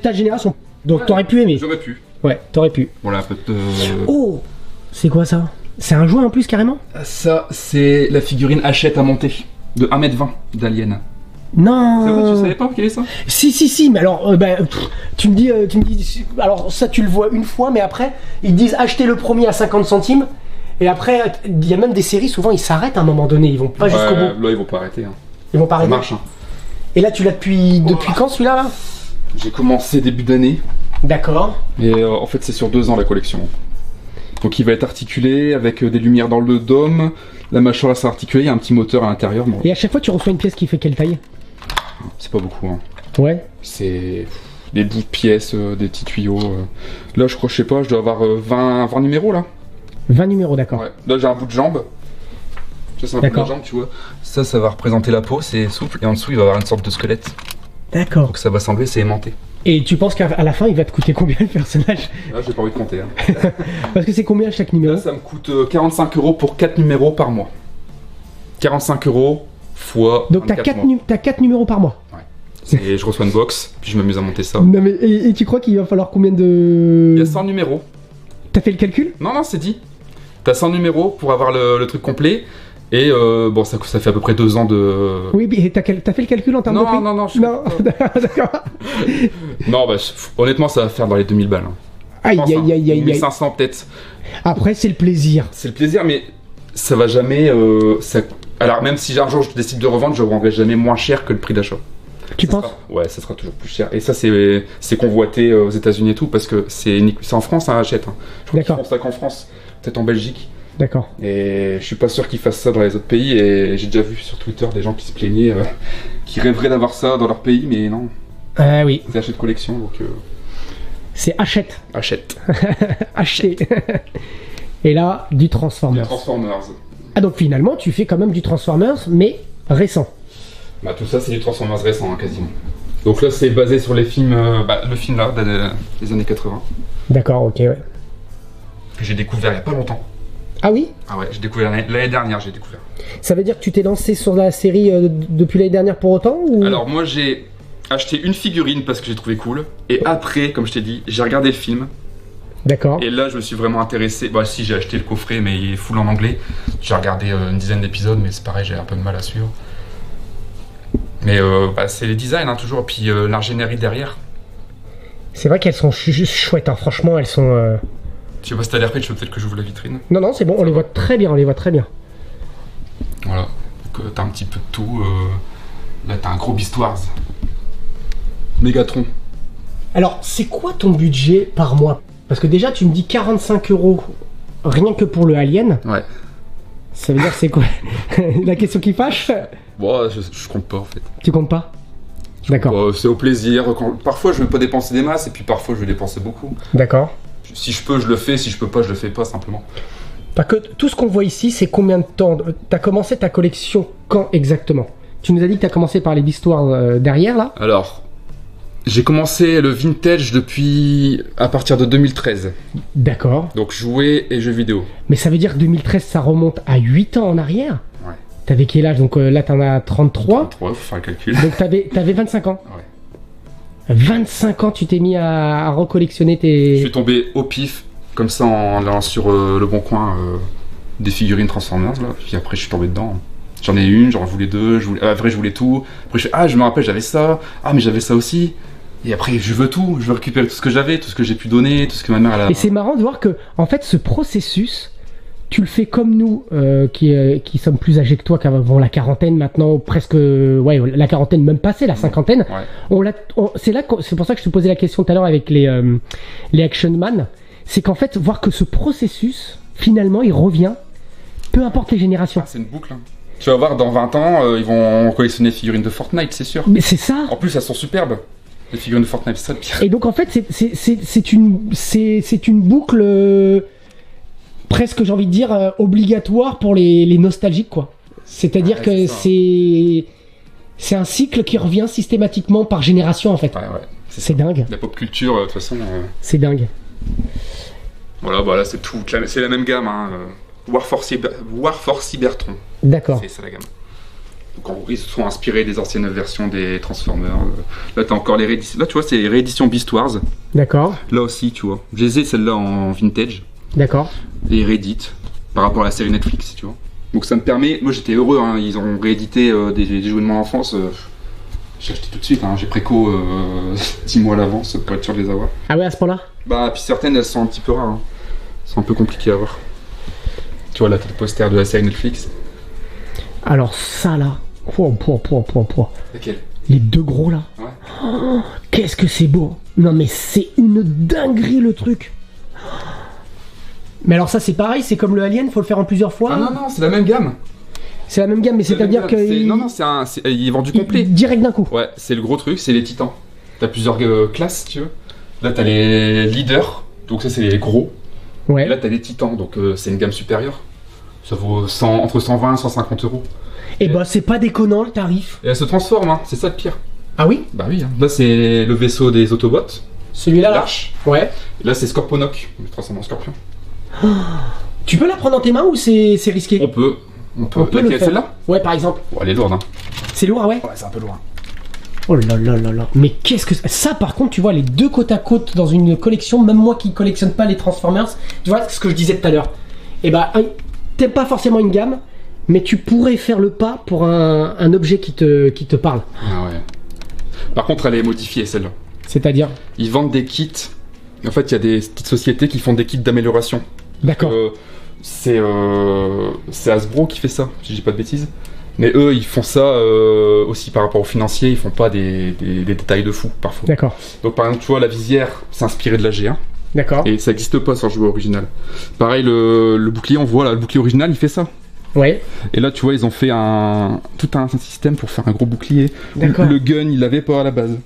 ta génération. Donc, ouais, t'aurais pu aimer. J'aurais pu. Ouais, t'aurais pu. Bon, là, peut-être... Oh! C'est quoi ça? C'est un jouet en plus, carrément? Ça, c'est la figurine Hachette à monter. De 1m20 d'Alien. Non. C'est vrai, tu savais pas quel est ça? Si, mais alors, tu me dis, alors ça tu le vois une fois, mais après, ils disent acheter le premier à 50 centimes, et après, il y a même des séries, souvent ils s'arrêtent à un moment donné, ils vont pas jusqu'au bout. Là, ils vont pas arrêter. Hein. Ils vont pas arrêter. Ça marche. Hein. Et là, tu l'as depuis quand celui-là là? J'ai commencé début d'année. D'accord. Et en fait, c'est sur 2 ans la collection. Donc il va être articulé avec des lumières dans le dôme, la mâchoire sera articulée, il y a un petit moteur à l'intérieur. Bon. Et à chaque fois, tu reçois une pièce qui fait quelle taille? C'est pas beaucoup. Hein. Ouais. C'est des bouts de pièces, des petits tuyaux. Là, je crois, je sais pas, je dois avoir 20 numéros là. 20 numéros, d'accord. Ouais. Là, j'ai un bout de jambe. Ça, c'est un bout de jambe, tu vois. Ça va représenter la peau, c'est souple. Et en dessous, il va y avoir une sorte de squelette. D'accord. Donc ça va sembler, c'est aimanté. Et tu penses qu'à la fin, il va te coûter combien le personnage? Là, j'ai pas envie de compter. Hein. Parce que c'est combien chaque numéro? Là, ça me coûte 45 € pour 4 numéros par mois. 45 € fois. Donc t'as 4 numéros par mois. Ouais. Et je reçois une box, puis je m'amuse à monter ça. Non mais et tu crois qu'il va falloir combien de... Il y a 100 numéros. T'as fait le calcul? Non, c'est dit. T'as 100 numéros pour avoir le truc complet. Et bon, ça fait à peu près 2 ans de... Oui, mais t'as fait le calcul en termes de prix? Non. Non, d'accord. Non, bah, honnêtement, ça va faire dans les 2000 balles. Hein. Aïe. 1500 peut-être. Après, c'est le plaisir. C'est le plaisir, mais ça va jamais... Alors, même si un jour je décide de revendre, je ne revendrai jamais moins cher que le prix d'achat. Tu penses? Ouais, ça sera toujours plus cher. Et ça, c'est convoité aux États-Unis et tout, parce que c'est en France, ça achète. Hein. Je crois qu'ils font ça qu'en France, peut-être en Belgique. D'accord. Et je suis pas sûr qu'ils fassent ça dans les autres pays. Et j'ai déjà vu sur Twitter des gens qui se plaignaient, qui rêveraient d'avoir ça dans leur pays, mais non. Ah oui. C'est Hachette Collection, donc. C'est Hachette. Hachette. Acheter. Et là, du Transformers. Du Transformers. Ah donc finalement, tu fais quand même du Transformers, mais récent. Bah tout ça, c'est du Transformers récent, hein, quasiment. Donc là, c'est basé sur les films, le film là, des années 80. D'accord, ok, ouais. Que j'ai découvert il y a pas longtemps. Ah oui? Ah ouais, j'ai découvert l'année dernière, j'ai découvert. Ça veut dire que tu t'es lancé sur la série depuis l'année dernière pour autant ou... Alors moi j'ai acheté une figurine parce que j'ai trouvé cool. Et après, comme je t'ai dit, j'ai regardé le film. D'accord. Et là je me suis vraiment intéressé. Bah si, j'ai acheté le coffret mais il est full en anglais. J'ai regardé une dizaine d'épisodes mais c'est pareil, j'ai un peu de mal à suivre. Mais c'est les designs hein, toujours, et puis l'ingénierie derrière. C'est vrai qu'elles sont juste chouettes, hein. Franchement elles sont... Je sais pas si t'as l'air pêche, peut-être que j'ouvre la vitrine. Non, c'est bon, on les voit très bien, Voilà, donc t'as un petit peu de tout. Là t'as un gros Beast Wars. Megatron. Alors, c'est quoi ton budget par mois? Parce que déjà, tu me dis 45 € rien que pour le Alien. Ouais. Ça veut dire c'est quoi? La question qui fâche? Bon, je compte pas en fait. Tu comptes pas? D'accord. C'est au plaisir. Parfois je veux pas dépenser des masses et puis parfois je vais dépenser beaucoup. D'accord. Si je peux, je le fais. Si je peux pas, je le fais pas simplement. Parce que tout ce qu'on voit ici, c'est combien de temps? T'as commencé ta collection quand exactement? Tu nous as dit que t'as commencé par les Beast Wars derrière là? Alors, J'ai commencé le vintage depuis à partir de 2013. D'accord. Donc jouets et jeux vidéo. Mais ça veut dire que 2013, ça remonte à 8 ans en arrière. Ouais. T'avais quel âge? Donc là, t'en as 33. 33, faut faire le calcul. Donc t'avais 25 ans. Ouais. 25 ans, tu t'es mis à recollectionner Je tes... suis tombé au pif, comme ça, en allant sur le bon coin, des figurines Transformers, là. Puis après, je suis tombé dedans. J'en ai une, j'en voulais deux, après je voulais tout. Après je fais, ah, je me rappelle, j'avais ça. Ah, mais j'avais ça aussi. Et après, je veux tout. Je veux récupérer tout ce que j'avais, tout ce que j'ai pu donner, tout ce que ma mère elle a. Et c'est marrant de voir que, en fait, ce processus, tu le fais comme nous, qui sommes plus âgés que toi, qui avons la quarantaine maintenant, presque, ouais, la quarantaine même passée, la cinquantaine. Ouais. C'est pour ça que je te posais la question tout à l'heure avec les Action Man. C'est qu'en fait, voir que ce processus, finalement, il revient, peu importe les générations. Ah, c'est une boucle. Hein. Tu vas voir, dans 20 ans, ils vont collectionner les figurines de Fortnite, c'est sûr. Mais c'est ça. En plus, elles sont superbes. Les figurines de Fortnite, c'est ça le pire. Et donc en fait, c'est une boucle presque, j'ai envie de dire, obligatoire pour les nostalgiques, quoi. C'est-à-dire que c'est un cycle qui revient systématiquement par génération, en fait. Ouais. C'est dingue. La pop culture, de toute façon. C'est dingue. Voilà, bah là, c'est tout. C'est la même gamme. Hein. War for Cybertron. D'accord. C'est ça la gamme. Donc en gros, ils se sont inspirés des anciennes versions des Transformers. Là, t'as encore les rééditions. Là, tu vois, c'est les rééditions Beast Wars. D'accord. Là aussi, tu vois. Je les ai, celles-là, en vintage. D'accord. Et réédites par rapport à la série Netflix, tu vois. Donc ça me permet. Moi, j'étais heureux. Hein. Ils ont réédité des jouets de mon enfance. J'ai acheté tout de suite. Hein. J'ai préco 10 mois à l'avance pour être sûr de les avoir. Ah ouais, à ce point-là? Bah, puis certaines, elles sont un petit peu rares. Hein. C'est un peu compliqué à avoir. Tu vois, là, t'as le poster de la série Netflix. Alors ça là, Laquelle? les deux gros là, Ouais. Oh, qu'est-ce que c'est beau. Non mais c'est une dinguerie le truc. Mais alors ça c'est pareil, c'est comme le Alien, faut le faire en plusieurs fois. Ah non, c'est la même gamme. C'est la même gamme, mais c'est-à-dire que... Non, il est vendu complet. Direct d'un coup. Ouais, c'est le gros truc, c'est les titans. T'as plusieurs classes, si tu veux. Là, t'as les leaders, donc ça c'est les gros. Ouais. Et là, t'as les titans, donc c'est une gamme supérieure. Ça vaut entre 120 et 150 euros. Et bah c'est pas déconnant le tarif. Et elle se transforme, hein, c'est ça le pire. Ah oui? Bah oui, hein. Là c'est le vaisseau des Autobots. Celui-là là? L'Arche. Ouais. Et là c'est Scorponok, on le transforme en scorpion. Tu peux la prendre dans tes mains ou c'est risqué? On peut. On peut le Laquelle, faire. celle-là? Ouais, par exemple. Bon, elle est lourde, hein. C'est lourd, ah ouais? Ouais, c'est un peu lourd. Oh là là là là. Mais qu'est-ce que... Ça, par contre, tu vois, les deux côte à côte dans une collection, même moi qui collectionne pas les Transformers, tu vois ce que je disais tout à l'heure. Et bah, t'aimes pas forcément une gamme, mais tu pourrais faire le pas pour un objet qui te parle. Ah ouais. Par contre, elle est modifiée, celle-là. C'est-à-dire? Ils vendent des kits. En fait, il y a des petites sociétés qui font des kits d'amélioration. D'accord. C'est Hasbro qui fait ça, si je dis pas de bêtises. Mais eux, ils font ça aussi par rapport aux financiers, ils font pas des détails de fou parfois. D'accord. Donc par exemple, tu vois, la visière, c'est inspiré de la G1. D'accord. Et ça n'existe pas sur le jouet original. Pareil, le bouclier, on voit là, le bouclier original, il fait ça. Ouais. Et là, tu vois, ils ont fait tout un système pour faire un gros bouclier. D'accord. Le gun, il l'avait pas à la base.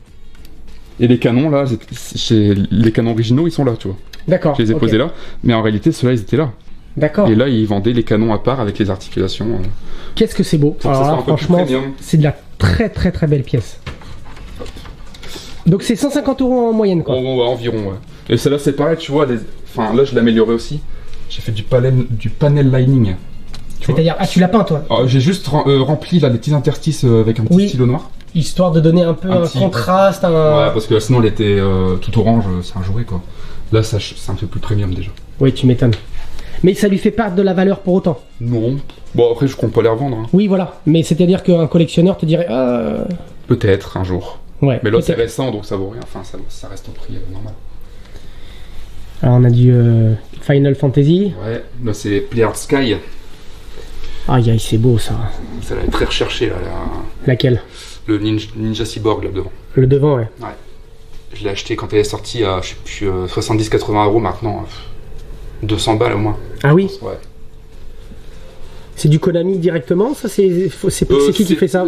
Et les canons, là, les canons originaux, ils sont là, tu vois. D'accord. Je les ai posés là. Mais en réalité, ceux-là, ils étaient là. D'accord. Et là, ils vendaient les canons à part avec les articulations. Qu'est-ce que c'est beau. Faut que ça Alors soit là, un peu plus franchement, premium. c'est de la très très très belle pièce. Donc c'est 150 € en moyenne, quoi. Ouais, environ, ouais. Et celle-là, c'est pareil, tu vois. Enfin, là, je l'ai amélioré aussi. J'ai fait du panel lining. C'est-à-dire, ah, tu l'as peint, toi? J'ai juste rempli là, les petits interstices avec un petit stylo noir. Histoire de donner un peu un contraste. Ouais, parce que sinon, elle était tout orange, c'est un jouet, quoi. Là, c'est un peu plus premium déjà. Oui, tu m'étonnes. Mais ça lui fait perdre de la valeur pour autant. Non. Bon, après, je compte pas les revendre. Hein. Oui, voilà. Mais c'est-à-dire qu'un collectionneur te dirait... Peut-être, un jour. Ouais. Mais là, c'est récent, donc ça vaut rien. Enfin, ça reste au prix normal. Alors, on a du Final Fantasy. Ouais, là, c'est Playard Sky. Aïe, aïe, c'est beau, ça. Celle-là est très recherchée, là. Laquelle? Le Ninja Cyborg, là, devant. Le devant, ouais. Ouais. Je l'ai acheté quand elle est sortie à, je sais plus, 70-80 € maintenant. 200 balles au moins. Ah oui? Ouais. C'est du Konami directement, ça? C'est qui fait ça?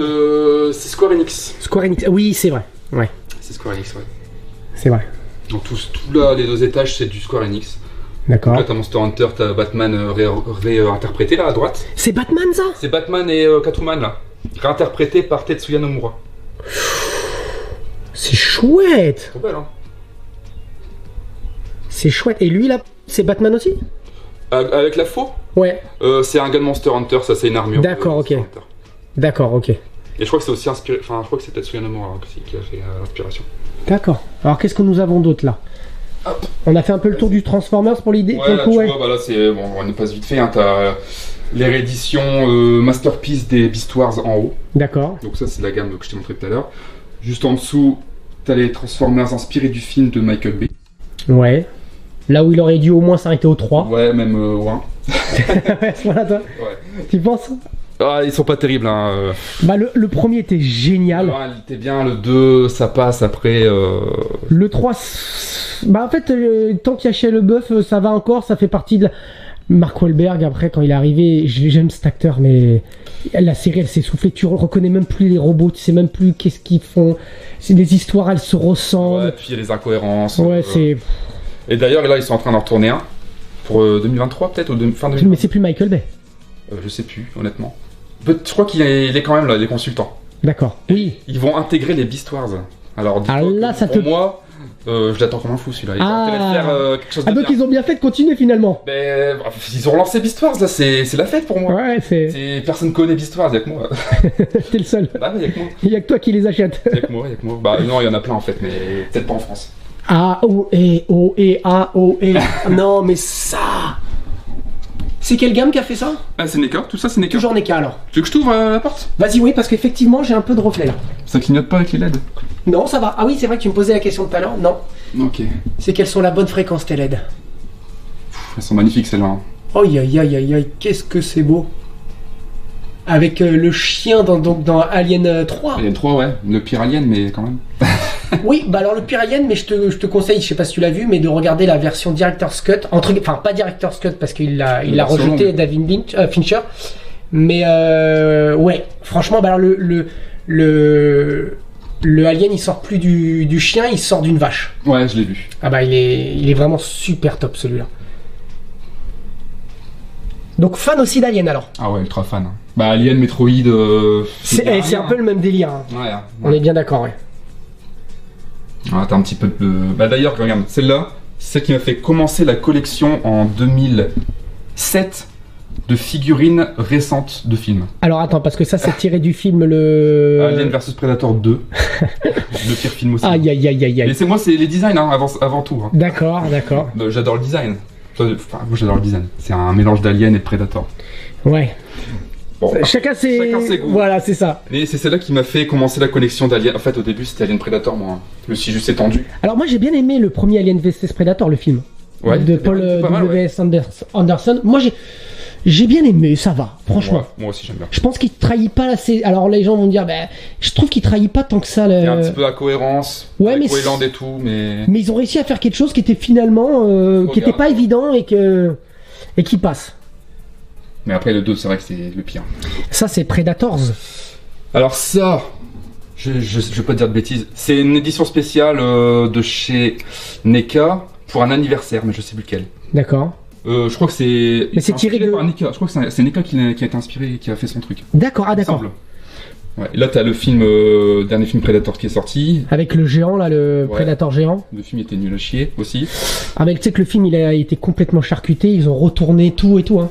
C'est Square Enix. Square Enix, oui, c'est vrai. Ouais. C'est Square Enix, ouais. C'est vrai. Donc tout là, les 2 étages, c'est du Square Enix. D'accord. Là, t'as Monster Hunter, t'as Batman réinterprété là à droite. C'est Batman, ça? C'est Batman et Catwoman là. Réinterprété par Tetsuya Nomura. C'est chouette. Trop belle, hein. C'est chouette. Et lui, là, c'est Batman aussi? Avec la faux? Ouais. C'est un gars de Monster Hunter, ça c'est une armure. D'accord, ok. D'accord, ok. Et je crois que c'est aussi inspiré, enfin je crois que c'est Tetsuya Nomura qui a fait l'inspiration. D'accord. Alors qu'est-ce que nous avons d'autre là? Hop. On a fait un peu le tour du Transformers pour l'idée. Ouais, là, tu vois, bah là c'est, bon, on passe vite fait, hein, t'as les rééditions Masterpiece des Beast Wars en haut. D'accord. Donc ça c'est la gamme que je t'ai montré tout à l'heure. Juste en dessous, t'as les Transformers inspirés du film de Michael Bay. Ouais. Là où il aurait dû au moins s'arrêter au 3. Ouais, même au 1. Ouais, voilà, toi. Ouais. Tu penses? Ah, ils sont pas terribles, hein. Bah le premier était génial. Le 1, il était bien, le 2, ça passe après. Le 3, bah en fait, tant qu'il y a Shia LaBeouf, ça va encore, ça fait partie de Mark Wahlberg. Après, quand il est arrivé, j'aime cet acteur, mais la série, elle s'est soufflée. Tu reconnais même plus les robots, tu sais même plus qu'est-ce qu'ils font. C'est des histoires, elles se ressemblent. Ouais, puis il y a les incohérences. Ouais, c'est. Et d'ailleurs, là, ils sont en train d'en retourner un pour 2023, peut-être, ou fin 2023. Mais c'est plus Michael Bay. Je sais plus, honnêtement. Je crois qu'il est quand même là, les consultants. D'accord. Oui. Ils vont intégrer les Beast Wars. Alors, là, ça pour moi, je l'attends comme un fou celui-là. Ils ont intérêt de faire quelque chose de donc bien. ils ont bien fait de continuer finalement. Ben, ils ont relancé Beast Wars, là, c'est la fête pour moi. Ouais, Personne connaît Beast Wars, y'a que moi. T'es le seul. Bah, y'a que moi. Il y a que toi qui les achètes. Y'a que moi. Bah, non, il y en a plein en fait, mais peut-être pas en France. Non, mais ça. C'est quelle gamme qui a fait ça? Ah, c'est NECA, tout ça c'est NECA. Toujours NECA alors. Tu veux que je t'ouvre la porte? Vas-y, oui, parce qu'effectivement, j'ai un peu de reflet là. Ça clignote pas avec les LED? Non, ça va. Ah oui, c'est vrai que tu me posais la question tout à l'heure. Non. Ok. C'est quelles sont la bonne fréquence tes LED? Elles sont magnifiques celles-là. Hein. Aïe, aïe, aïe, aïe, aïe, qu'est-ce que c'est beau. Avec le chien dans Alien 3. Alien 3, ouais. Le pire Alien, mais quand même. Oui, bah alors le pire Alien, mais je te conseille, je sais pas si tu l'as vu, mais de regarder la version Director's Cut. Enfin, pas Director's Cut parce qu'il l'a rejeté, longue. David Fincher. Mais ouais, franchement, bah alors le Alien, il sort plus du chien, il sort d'une vache. Ouais, je l'ai vu. Ah bah il est vraiment super top celui-là. Donc fan aussi d'Alien alors. Ah ouais, ultra fan. Bah Alien, Metroid. C'est un peu le même délire. Hein. Ouais. On est bien d'accord, ouais. Ah, t'as un petit peu de. Bah d'ailleurs, regarde, celle-là, c'est celle qui m'a fait commencer la collection en 2007 de figurines récentes de films. Alors attends, parce que ça c'est tiré du film le. Alien vs Predator 2. Le pire film aussi. Aïe aïe aïe aïe aïe. Mais c'est les designs hein, avant tout. Hein. D'accord. J'adore le design. Enfin, moi j'adore le design. C'est un mélange d'Alien et de Predator. Ouais. Bon, chacun ses goûts. Voilà, c'est ça. Mais c'est celle-là qui m'a fait commencer la collection d'Alien. En fait, au début, c'était Alien Predator, moi. Je me suis juste étendu. Alors, moi, j'ai bien aimé le premier Alien vs Predator, le film. Ouais, de Paul W.S. Anderson. Moi, j'ai bien aimé, ça va, franchement. Ouais, moi aussi, j'aime bien. Je pense qu'il trahit pas assez. Alors, les gens vont me dire, bah, je trouve qu'il trahit pas tant que ça. Il y a un petit peu la cohérence. Ouais, mais Wayland et tout, mais. Mais ils ont réussi à faire quelque chose qui était finalement. qui était pas évident et qui passe. Mais après le 2, c'est vrai que c'est le pire. Ça, c'est Predators. Alors ça, je vais pas dire de bêtises. C'est une édition spéciale de chez NECA pour un anniversaire, mais je sais plus lequel. D'accord. Je crois que c'est. Mais c'est tiré de. Par NECA. Je crois que c'est NECA qui a été inspiré, qui a fait son truc. D'accord, d'accord. Ouais. Là, t'as le film, dernier film Predator qui est sorti. Avec le géant, là, le Predator géant. Le film était nul à chier aussi. Avec, tu sais que le film, il a été complètement charcuté. Ils ont retourné tout et tout, hein.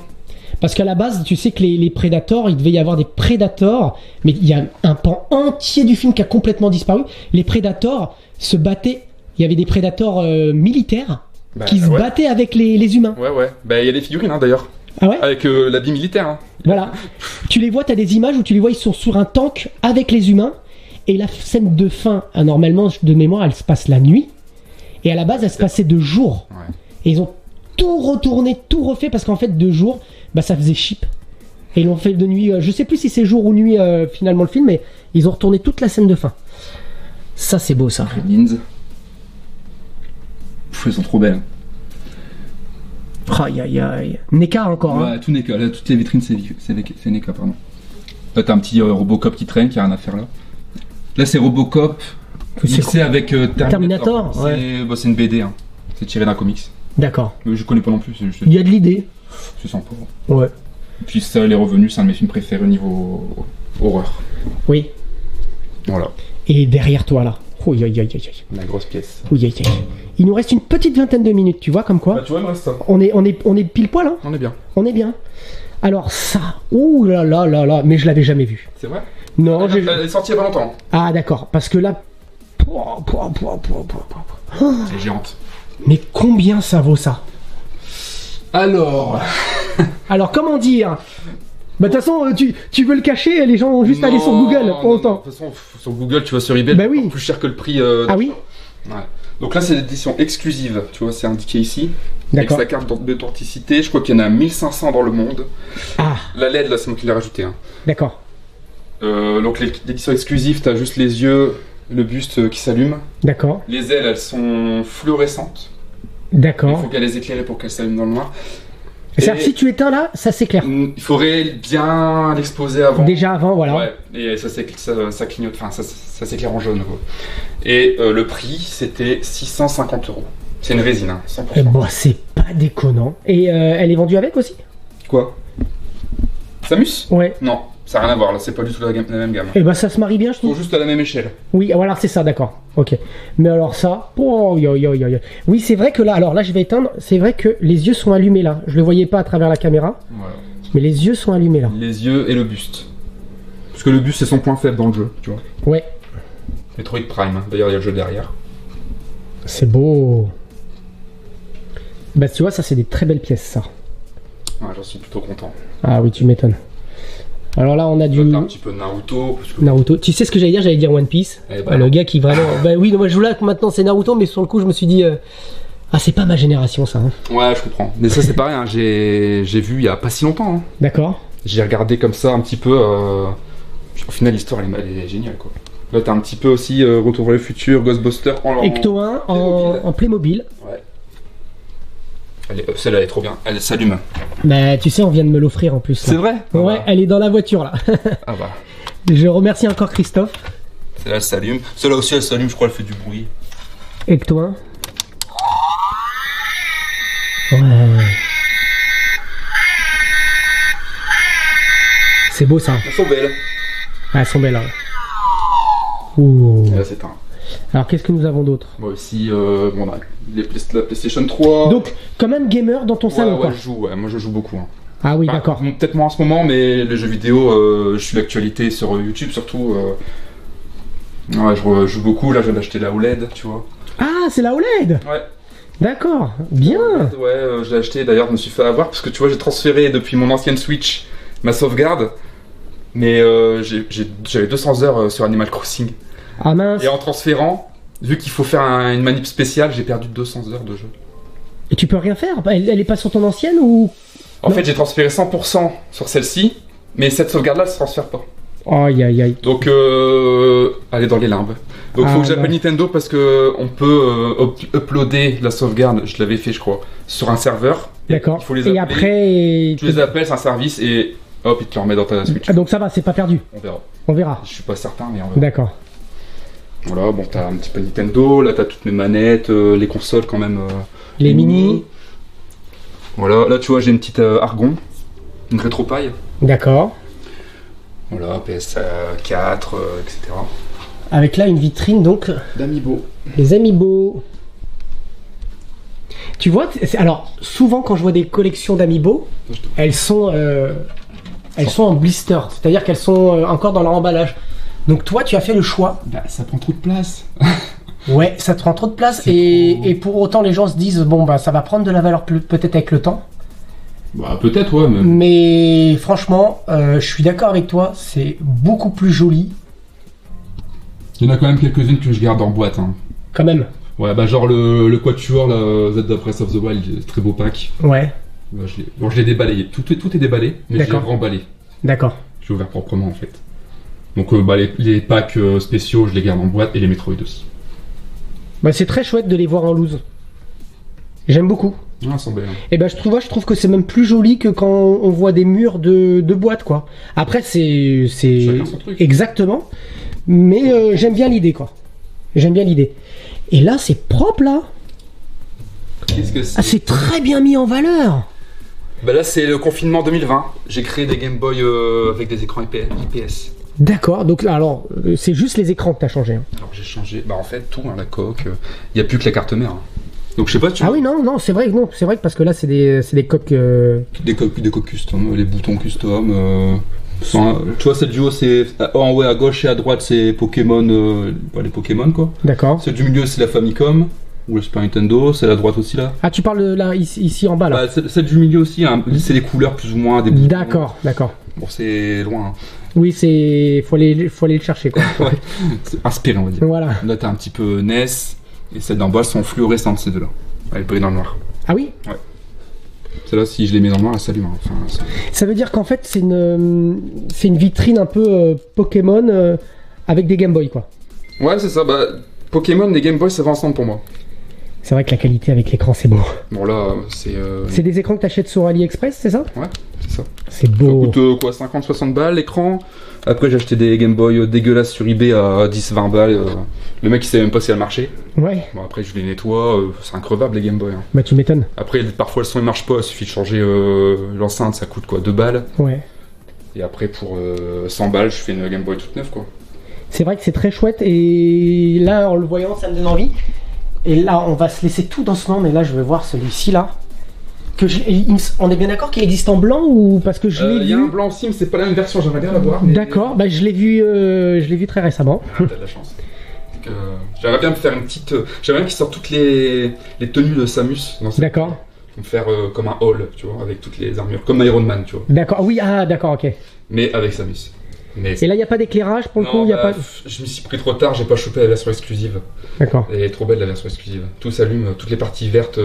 Parce qu'à la base, tu sais que les Predators, il devait y avoir des Predators, mais il y a un pan entier du film qui a complètement disparu. Les Predators se battaient, il y avait des Predators militaires qui se battaient avec les humains. Ouais. Bah, il y a des figurines, hein, d'ailleurs. Ah ouais? Avec l'habit militaire. Hein. Voilà. Tu les vois, t'as des images où tu les vois, ils sont sur un tank avec les humains. Et la scène de fin, normalement, de mémoire, elle se passe la nuit. Et à la base, elle se passait de jour. Ouais. Et ils ont tout retourné, tout refait, parce qu'en fait, de jour, bah ça faisait cheap. Et ils l'ont fait de nuit, je sais plus si c'est jour ou nuit finalement le film, mais ils ont retourné toute la scène de fin. Ça c'est beau ça. Gremlins. Elles sont trop belles. Aïe aïe aïe. NECA encore. Ouais, tout NECA. Là, toutes les vitrines c'est NECA, pardon. Là t'as un petit Robocop qui traîne, qui a rien à faire là. Là c'est Robocop mixé avec Terminator. C'est une BD, hein. C'est tiré d'un comics. D'accord. Je connais pas non plus. Il y a de l'idée. C'est sympa. Ouais. Et puis ça, les revenus, c'est un de mes films préférés au niveau horreur. Oui. Voilà. Et derrière toi là. Oh, aïe, aïe, aïe, aïe. La grosse pièce. Oui, aïe, aïe. Il nous reste une petite vingtaine de minutes, tu vois, comme quoi. Bah, tu vois, il me reste ça. On est pile poil, hein. On est bien. On est bien. Alors ça, ouh là là là là, mais je l'avais jamais vu. C'est vrai? Non, Elle est sortie il y a pas longtemps. Ah d'accord, parce que là... C'est géante. Mais combien ça vaut ça? Alors... Alors comment dire? Bah de toute façon, tu veux le cacher, les gens vont juste aller sur Google pour autant. De toute façon, sur Google, tu vas sur eBay, Bah oui. plus cher que le prix. Ah oui? Ouais. Donc là, c'est l'édition exclusive, tu vois, c'est indiqué ici. Avec D'accord. sa carte d'authenticité, je crois qu'il y en a 1500 dans le monde. Ah, La LED, là, c'est moi qui l'ai rajouté. Hein. d'accord. Donc l'édition exclusive, t'as juste les yeux, le buste qui s'allume. D'accord. Les ailes, elles sont fluorescentes. Il D'accord. faut qu'elles les éclairent pour qu'elles s'allument dans le noir. C'est-à-dire si tu éteins là, ça s'éclaire. Il faudrait bien l'exposer avant. Déjà avant, voilà. Ouais, et ça clignote, enfin ça s'éclaire en jaune quoi. Et le prix c'était 650 €. C'est une résine, hein, 100%. Et bah c'est pas déconnant. Et elle est vendue avec aussi? Quoi? Samus? Ouais. Non, ça n'a rien à voir là, c'est pas du tout la même gamme. Et bah ça se marie bien, je Ils sont trouve. juste à la même échelle. Oui, voilà, c'est ça, d'accord. Ok. Mais alors ça, oh, yo, yo, yo, yo. Oui, c'est vrai que là, alors là, je vais éteindre. C'est vrai que les yeux sont allumés là. Je le voyais pas à travers la caméra, Voilà. mais les yeux sont allumés là. Les yeux et le buste. Parce que le buste c'est son point faible dans le jeu, tu vois. Ouais, Metroid Prime, hein. D'ailleurs il y a le jeu derrière. c'est beau. Bah tu vois, ça c'est des très belles pièces, ça. Ouais, j'en suis plutôt content. Ah oui, tu m'étonnes. Alors là, on a du Là, t'as un petit peu Naruto. Parce que... Naruto. Tu sais ce que j'allais dire? J'allais dire One Piece. Eh ben, Le gars qui vraiment. Bah oui, moi je joue là maintenant, c'est Naruto, mais sur le coup, je me suis dit. Ah, c'est pas ma génération, ça. Hein. Ouais, je comprends. Mais ça c'est pareil, hein. J'ai vu il y a pas si longtemps. Hein. D'accord. J'ai regardé comme ça un petit peu. Au final, l'histoire elle est géniale quoi. Là, t'as un petit peu aussi Retour vers le futur, Ghostbusters en Ecto 1 en Playmobil. Ouais. Celle-là elle est trop bien. Elle s'allume. Bah, tu sais, on vient de me l'offrir en plus. Là. vrai? Ouais, elle est dans la voiture là. Ah bah. Je remercie encore Christophe. Celle-là elle s'allume. Celle-là aussi elle s'allume, je crois, elle fait du bruit. Ecto 1. Ouais. C'est beau ça. Elles sont belles. Ah, elles sont belles. Hein. Ouh. Et là c'est un. Alors qu'est-ce que nous avons d'autre? Moi aussi, bon, on a la PlayStation 3. Donc, quand même gamer dans ton salon, quoi. Ouais, je joue, ouais. Moi je joue beaucoup. Hein. Ah oui, Enfin, d'accord. Peut-être moins en ce moment, mais les jeux vidéo, je suis l'actualité sur YouTube surtout. Ouais, je joue beaucoup. Là, je viens d'acheter la OLED, tu vois. Ah, c'est la OLED. Ouais. D'accord, bien. Ouais, je l'ai acheté. D'ailleurs, je me suis fait avoir parce que tu vois, j'ai transféré depuis mon ancienne Switch ma sauvegarde, mais j'avais 200 heures sur Animal Crossing. Ah mince. Et en transférant, vu qu'il faut faire une manip spéciale, j'ai perdu 200 heures de jeu. Et tu peux rien faire? Elle est pas sur ton ancienne ou? En Non. fait, j'ai transféré 100% sur celle-ci, mais cette sauvegarde-là, elle se transfère pas. Aïe aïe aïe. Donc, elle est dans les limbes. Donc, Ah, faut que j'appelle ouais. Nintendo parce que on peut uploader la sauvegarde. Je l'avais fait, je crois, sur un serveur. D'accord. Il faut les Et appeler. après. Tu les appelles, c'est un service et hop, il te le remet dans ta Switch. Ah, donc ça va, c'est pas perdu. On verra. On verra. Je suis pas certain, mais on verra. D'accord. Voilà, bon, t'as un petit peu Nintendo. Là, t'as toutes mes manettes, les consoles quand même. Les mini. Voilà, là, tu vois, j'ai une petite Argon, une rétropaille. D'accord. Voilà, PS4, etc. Avec là une vitrine donc. D'Amiibo. Les Amiibo. Tu vois, alors souvent quand je vois des collections d'Amiibo, elles sont en blister, c'est-à-dire qu'elles sont encore dans leur emballage. Donc toi, tu as fait le choix. Bah, ça prend trop de place. Ouais, ça te prend trop de place C'est trop. et pour autant les gens se disent bon bah ça va prendre de la valeur peut-être avec le temps. Bah, peut-être, ouais, mais. Mais franchement, je suis d'accord avec toi, c'est beaucoup plus joli Il y en a quand même quelques-unes que je garde en boîte. Hein. quand même. Ouais, bah, genre le Quatuor, là, Zelda Breath of the Wild, très beau pack. Ouais, Bah, je l'ai déballé. Tout est déballé, mais je l'ai D'accord. remballé. d'accord. J'ai ouvert proprement, en fait. Donc, bah, les packs spéciaux, je les garde en boîte et les Metroid aussi. Bah c'est très chouette de les voir en loose. J'aime beaucoup. Ah, elles sont belles. Hein. Et ben je trouve que c'est même plus joli que quand on voit des murs de boîte quoi. Après c'est Chacun son truc. exactement. Mais j'aime bien l'idée quoi. J'aime bien l'idée. Et là c'est propre là. Qu'est-ce que c'est? Ah c'est très bien mis en valeur. Bah là, c'est le confinement 2020. J'ai créé des Game Boy avec des écrans IPS. D'accord, donc alors, c'est juste les écrans que t'as changé. Hein. Alors j'ai changé, en fait tout, hein, la coque, il n'y a plus que la carte mère. Hein. Donc je sais pas, Ah oui, non, c'est vrai que parce que là c'est des coques... Des coques custom, les boutons custom. Tu vois, cette duo, c'est en haut à gauche et à droite, c'est Pokémon, les Pokémon quoi. D'accord. Celle du milieu, c'est la Famicom, ou le Super Nintendo, celle à droite aussi là. Ah, tu parles de là, ici en bas là. Celle du milieu aussi, hein, c'est les couleurs plus ou moins des boutons. D'accord. Bon, c'est loin. Hein. Oui, faut aller le chercher quoi. Ouais, c'est inspiré, on va dire. Voilà. Là, t'as un petit peu NES, et celles d'en bas sont fluorescentes, ces deux-là. Elles brillent dans le noir. Ah oui. Ouais. Celle-là, si je les mets dans le noir, elles s'allument. Enfin, ça veut dire qu'en fait, c'est une vitrine un peu Pokémon avec des Game Boy, quoi. Ouais, c'est ça. Pokémon et Game Boy, ça va ensemble pour moi. C'est vrai que la qualité avec l'écran, c'est beau. Bon, là, c'est... C'est des écrans que t'achètes sur AliExpress, c'est ça? Ouais, c'est ça. C'est beau. Ça coûte 50-60 balles l'écran. Après, j'ai acheté des Game Boy dégueulasses sur eBay à 10-20 balles. Le mec, il savait même pas si elles marchaient. Ouais. Bon, après, je les nettoie. C'est increvable, les Game Boy. Hein. Bah, tu m'étonnes. Après, parfois, le son, il marche pas. Il suffit de changer l'enceinte. Ça coûte quoi, 2 balles. Ouais. Et après, pour 100 balles, je fais une Game Boy toute neuve, quoi. C'est vrai que c'est très chouette. Et là, en le voyant, ça me donne envie. Et là, on va se laisser tout doucement. Mais là, je vais voir celui-ci, là. On est bien d'accord qu'il existe en blanc ou parce que je l'ai vu. Il y a un blanc aussi, mais c'est pas la même version, j'aimerais bien l'avoir. D'accord, je l'ai vu très récemment. Ah, t'as de la chance. J'aimerais bien me faire une petite. J'aimerais bien qu'ils sortent toutes les tenues de Samus. D'accord. Me faire comme un haul, tu vois, avec toutes les armures, comme Iron Man, tu vois. D'accord, oui, d'accord, ok. Mais avec Samus. Et là, il n'y a pas d'éclairage pour le coup, il y a pas. Je m'y suis pris trop tard, j'ai pas chopé la version exclusive. D'accord. Elle est trop belle la version exclusive. Tout s'allume, toutes les parties vertes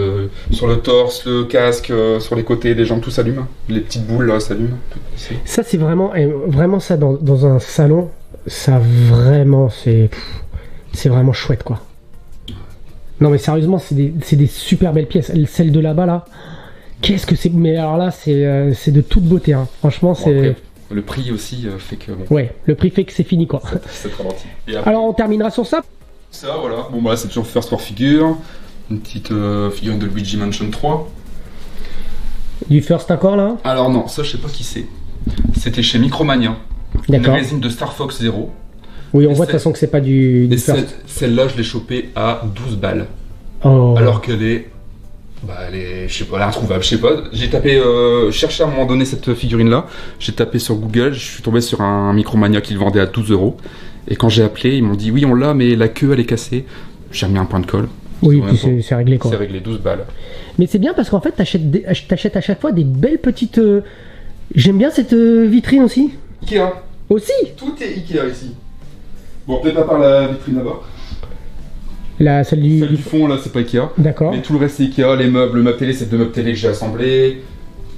sur le torse, le casque, sur les côtés des jambes, tout s'allume. Les petites boules là s'allument. Ça, c'est vraiment ça dans un salon. Ça vraiment, c'est vraiment chouette quoi. Non mais sérieusement, c'est des super belles pièces. Celle de là-bas là, qu'est-ce que c'est. Mais alors là, c'est de toute beauté. Hein. Franchement, c'est. Après, le prix aussi fait que. Bon. Ouais, le prix fait que c'est fini quoi. C'est très gentil. Alors on terminera sur ça. Ça voilà. Bon bah c'est toujours First War Figure. Une petite figurine de Luigi Mansion 3. Du First encore là. Alors non, ça je sais pas qui c'est. C'était chez Micromania. D'accord. Une résine de Star Fox Zero. Oui, on voit de toute façon que c'est pas du First. Celle-là, je l'ai chopée à 12 balles. Oh. Alors qu'elle est. Elle est, je sais pas, elle est introuvable, je sais pas. J'ai tapé, cherché à un moment donné cette figurine-là. J'ai tapé sur Google, je suis tombé sur un Micromania qui le vendait à 12 €. Et quand j'ai appelé, ils m'ont dit oui, on l'a, mais la queue elle est cassée. J'ai remis un point de colle. Oui, puis c'est réglé quoi. C'est réglé, 12 balles. Mais c'est bien parce qu'en fait, t'achètes à chaque fois des belles petites. J'aime bien cette vitrine aussi. Ikea. Aussi. Tout est Ikea ici. Bon, peut-être pas par la vitrine là-bas. Celle du fond là, c'est pas Ikea. D'accord. Mais tout le reste c'est Ikea. Les meubles, le meuble télé, c'est 2 meubles télé que j'ai assemblés.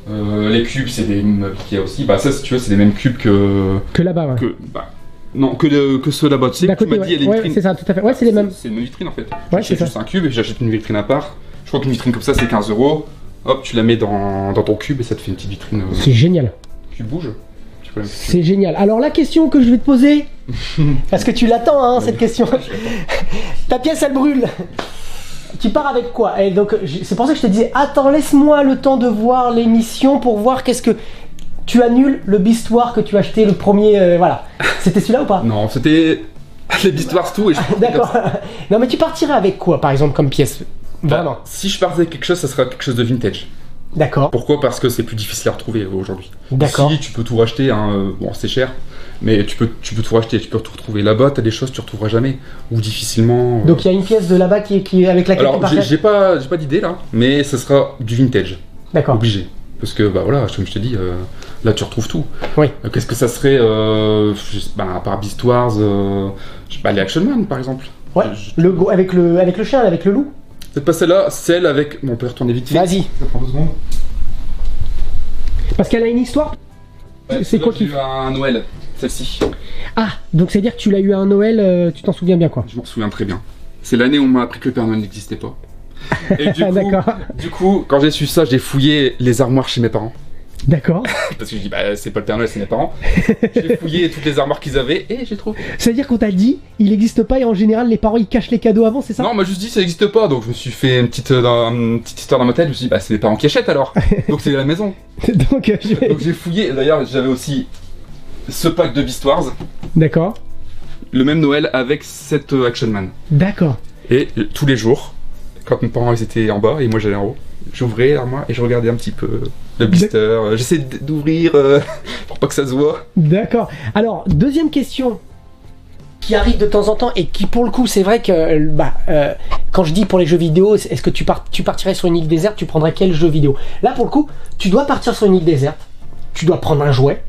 Les cubes, c'est des meubles Ikea aussi. Bah ça, si tu veux, c'est les mêmes cubes que là-bas. Ouais. Non, que ceux là-bas. Tu sais, tu m'as dit, il y a des vitrines. C'est ça, tout à fait. Ouais, c'est les mêmes. C'est une vitrine en fait. Ouais, j'achète juste un cube et j'achète une vitrine à part. Je crois qu'une vitrine comme ça, c'est 15 €. Hop, tu la mets dans ton cube et ça te fait une petite vitrine. C'est génial. Tu bouges. C'est génial. Alors la question que je vais te poser, parce que tu l'attends hein, cette question. Ta pièce elle brûle. Tu pars avec quoi? Et donc c'est pour ça que je te disais, attends, laisse-moi le temps de voir l'émission pour voir qu'est-ce que... Tu annules le Beast Wars que tu as acheté le premier, voilà. C'était celui-là ou pas? Non, c'était les Beast Wars tout. D'accord. Non mais tu partirais avec quoi par exemple comme pièce? Vraiment. Si je partais avec quelque chose, ça sera quelque chose de vintage. D'accord. Pourquoi? Parce que c'est plus difficile à retrouver aujourd'hui. D'accord. Si tu peux tout racheter, hein, bon c'est cher, mais tu peux tout racheter, tu peux tout retrouver. Là-bas, t'as des choses que tu retrouveras jamais ou difficilement. Donc il y a une pièce de là-bas qui est avec laquelle tu partais. J'ai pas d'idée là, mais ça sera du vintage. D'accord. Obligé. Parce que bah voilà, comme je te dis, là tu retrouves tout. Oui. Qu'est-ce que ça serait, à part Beast Wars, les Action Man par exemple. Ouais. Avec le chien, avec le loup. Peut-être pas celle-là, celle avec. Bon, on peut retourner vite fait. Vas-y. Ça prend 2 secondes. Parce qu'elle a une histoire. Ouais, c'est quoi qui. J'ai eu un Noël, celle-ci. Ah, donc c'est à dire que tu l'as eu à un Noël, tu t'en souviens bien quoi. Je m'en souviens très bien. C'est l'année où on m'a appris que le Père Noël n'existait pas. Et du coup, quand j'ai su ça, j'ai fouillé les armoires chez mes parents. D'accord. Parce que je dis, c'est pas le Père Noël, c'est mes parents. J'ai fouillé toutes les armoires qu'ils avaient et j'ai trouvé. C'est-à-dire qu'on t'a dit, il n'existe pas et en général, les parents ils cachent les cadeaux avant, c'est ça? Non, on m'a juste dit, ça n'existe pas. Donc je me suis fait une petite histoire dans ma tête. Je me suis dit, c'est les parents qui achètent alors. Donc c'est la maison. Donc j'ai fouillé. D'ailleurs, j'avais aussi ce pack de Beast Wars, D'accord. le même Noël avec cette Action Man. D'accord. Et tous les jours, quand mes parents ils étaient en bas et moi j'allais en haut, j'ouvrais l'armoire et je regardais un petit peu le blister. J'essaie d'ouvrir pour pas que ça se voit. D'accord. Alors, deuxième question qui arrive de temps en temps et qui, pour le coup, c'est vrai que quand je dis pour les jeux vidéo, est-ce que tu partirais sur une île déserte, tu prendrais quel jeu vidéo? Là, pour le coup, tu dois partir sur une île déserte, tu dois prendre un jouet.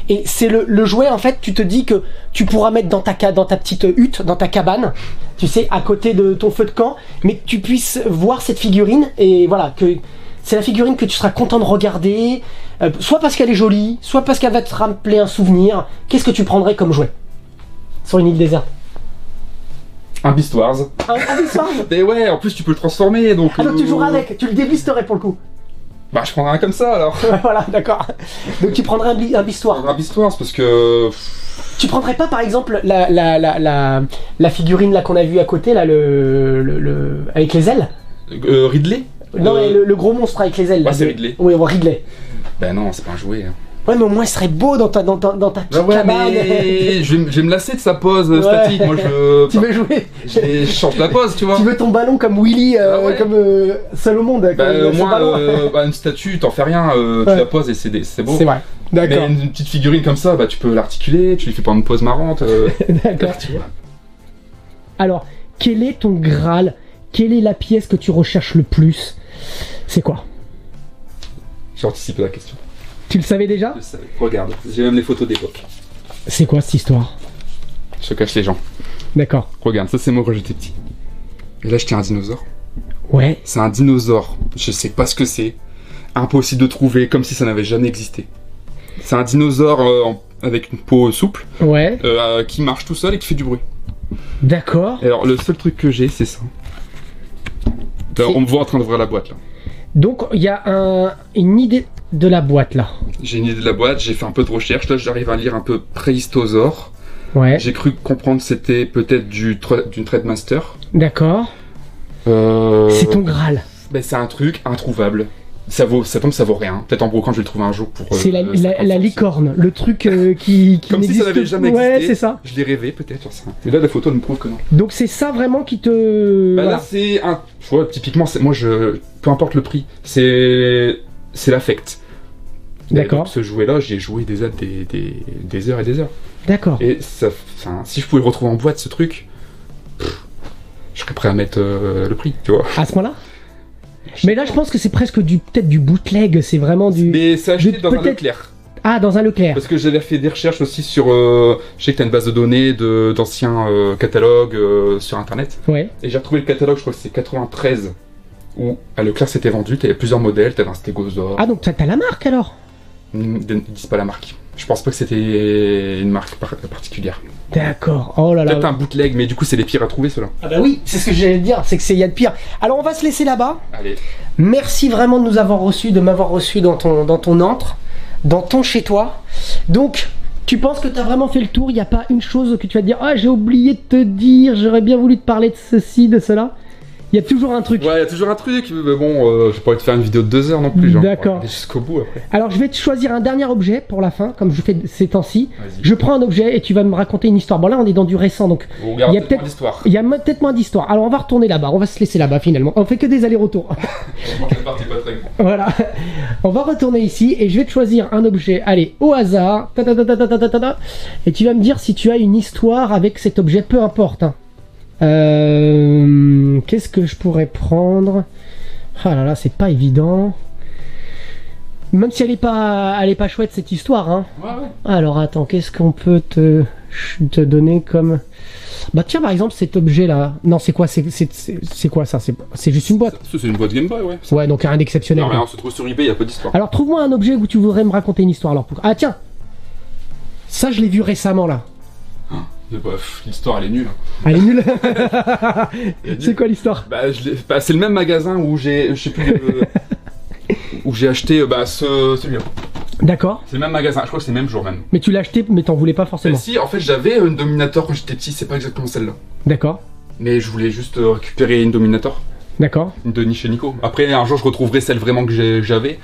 Et c'est le jouet, en fait, tu te dis que tu pourras mettre dans ta petite hutte, dans ta cabane, tu sais, à côté de ton feu de camp, mais que tu puisses voir cette figurine et voilà, que c'est la figurine que tu seras content de regarder, soit parce qu'elle est jolie, soit parce qu'elle va te rappeler un souvenir. Qu'est-ce que tu prendrais comme jouet sur une île déserte? Un Beast Wars. Un Beast Wars. Mais ouais, en plus tu peux le transformer donc. Ah donc tu joueras avec, tu le déblisterais pour le coup. Bah je prendrais un comme ça alors. Voilà, d'accord. Donc tu prendrais un Beast Wars. Un Beast Wars parce que. Tu prendrais pas par exemple la figurine là qu'on a vue à côté là, avec les ailes? Ridley. Non, mais le gros monstre avec les ailes. Ouais, c'est Ridley. Oui, Ridley. Ben non, c'est pas un jouet. Hein. Ouais, mais au moins il serait beau dans ta petite cabane. Mais je vais me lasser de sa pose statique. Moi je. Tu veux jouer? Je change la pose, tu vois. Tu veux ton ballon comme Willy, comme seul au monde. Au moins, une statue, t'en fais rien, tu la poses et c'est beau. C'est vrai. D'accord. Mais une petite figurine comme ça, tu peux l'articuler, tu lui fais pas une pose marrante. D'accord. Tu vois. Alors, quel est ton Graal? Quelle est la pièce que tu recherches le plus? C'est quoi? J'ai anticipé la question. Tu le savais déjà? Je savais. Regarde, j'ai même les photos d'époque. C'est quoi cette histoire? Je cache les gens. D'accord. Regarde, ça c'est moi quand j'étais petit. Et là, je tiens un dinosaure. Ouais. C'est un dinosaure. Je sais pas ce que c'est. Impossible de trouver, comme si ça n'avait jamais existé. C'est un dinosaure avec une peau souple. Ouais. Qui marche tout seul et qui fait du bruit. D'accord. Et alors, le seul truc que j'ai, c'est ça. Là, on me voit en train d'ouvrir la boîte là. Donc, il y a une idée de la boîte là. J'ai une idée de la boîte, j'ai fait un peu de recherche. Là, j'arrive à lire un peu Préhistosaure. Ouais. J'ai cru comprendre que c'était peut-être d'une Trademaster. D'accord. C'est ton Graal. Ben, c'est un truc introuvable. Ça vaut rien. Peut-être en brocante, je vais le trouver un jour pour. C'est la licorne, le truc qui comme si ça n'avait jamais existé. Ouais, c'est ça. Je l'ai rêvé peut-être sur ça. Mais là, la photo me prouve que non. Donc c'est ça vraiment qui te. Bah là, c'est un. Tu vois, typiquement, peu importe le prix, c'est l'affect. D'accord. Ce jouet-là, j'ai joué des heures et des heures. D'accord. Et ça, si je pouvais le retrouver en boîte, ce truc, je serais prêt à mettre le prix, tu vois. À ce moment-là? Mais là, je pense que c'est presque peut-être du bootleg, c'est vraiment du. Mais c'est acheté dans un Leclerc. Ah, dans un Leclerc. Parce que j'avais fait des recherches aussi sur. Je sais que t'as une base de données d'anciens catalogues sur internet. Ouais. Et j'ai retrouvé le catalogue, je crois que c'est 93, où à Leclerc c'était vendu, t'avais plusieurs modèles, t'avais un stégosaure. Ah, donc t'as la marque alors? Ils disent pas la marque. Je pense pas que c'était une marque particulière. D'accord. Oh là là. Peut-être un bootleg, mais du coup c'est les pires à trouver ceux-là. Ah bah oui, c'est ce que j'allais te dire, c'est que il y a de pire. Alors on va se laisser là-bas. Allez. Merci vraiment de m'avoir reçu dans ton antre, dans ton chez toi. Donc, tu penses que tu as vraiment fait le tour? Il n'y a pas une chose que tu vas te dire, ah j'ai oublié de te dire, j'aurais bien voulu te parler de ceci, de cela? Il y a toujours un truc. Ouais, il y a toujours un truc, mais bon, je pourrais te faire une vidéo de 2 heures non plus. Genre, d'accord. Aller jusqu'au bout après. Alors je vais te choisir un dernier objet pour la fin, comme je fais ces temps-ci. Vas-y. Je prends un objet et tu vas me raconter une histoire. Bon là on est dans du récent, donc il y a peut-être moins d'histoire. Il y a peut-être moins d'histoire. Alors on va retourner là-bas, on va se laisser là-bas finalement. On fait que des allers-retours. Moi je partais pas très grand. Voilà. On va retourner ici et je vais te choisir un objet, allez, au hasard. Et tu vas me dire si tu as une histoire avec cet objet, peu importe. Hein. Qu'est-ce que je pourrais prendre? Ah là là, c'est pas évident. Même si elle est pas chouette cette histoire, hein. Ouais. Alors attends, qu'est-ce qu'on peut te donner comme... Bah tiens, par exemple, cet objet-là. Non, c'est quoi? C'est quoi ça? C'est juste une boîte. C'est une boîte Game Boy, ouais. Ouais, donc rien d'exceptionnel. Non, mais on se trouve sur eBay, y a pas d'histoire. Alors trouve-moi un objet où tu voudrais me raconter une histoire. Alors ah tiens, ça je l'ai vu récemment là. L'histoire elle est nulle. Elle est nulle. C'est quoi l'histoire? C'est le même magasin où j'ai, je sais plus, où j'ai acheté celui-là. D'accord. C'est le même magasin, je crois que c'est le même jour même. Mais tu l'as acheté, mais t'en voulais pas forcément. Si, en fait j'avais une Dominator quand j'étais petit, c'est pas exactement celle-là. D'accord. Mais je voulais juste récupérer une Dominator. D'accord. Une de Niche et Nico. Après un jour je retrouverai celle vraiment que j'avais.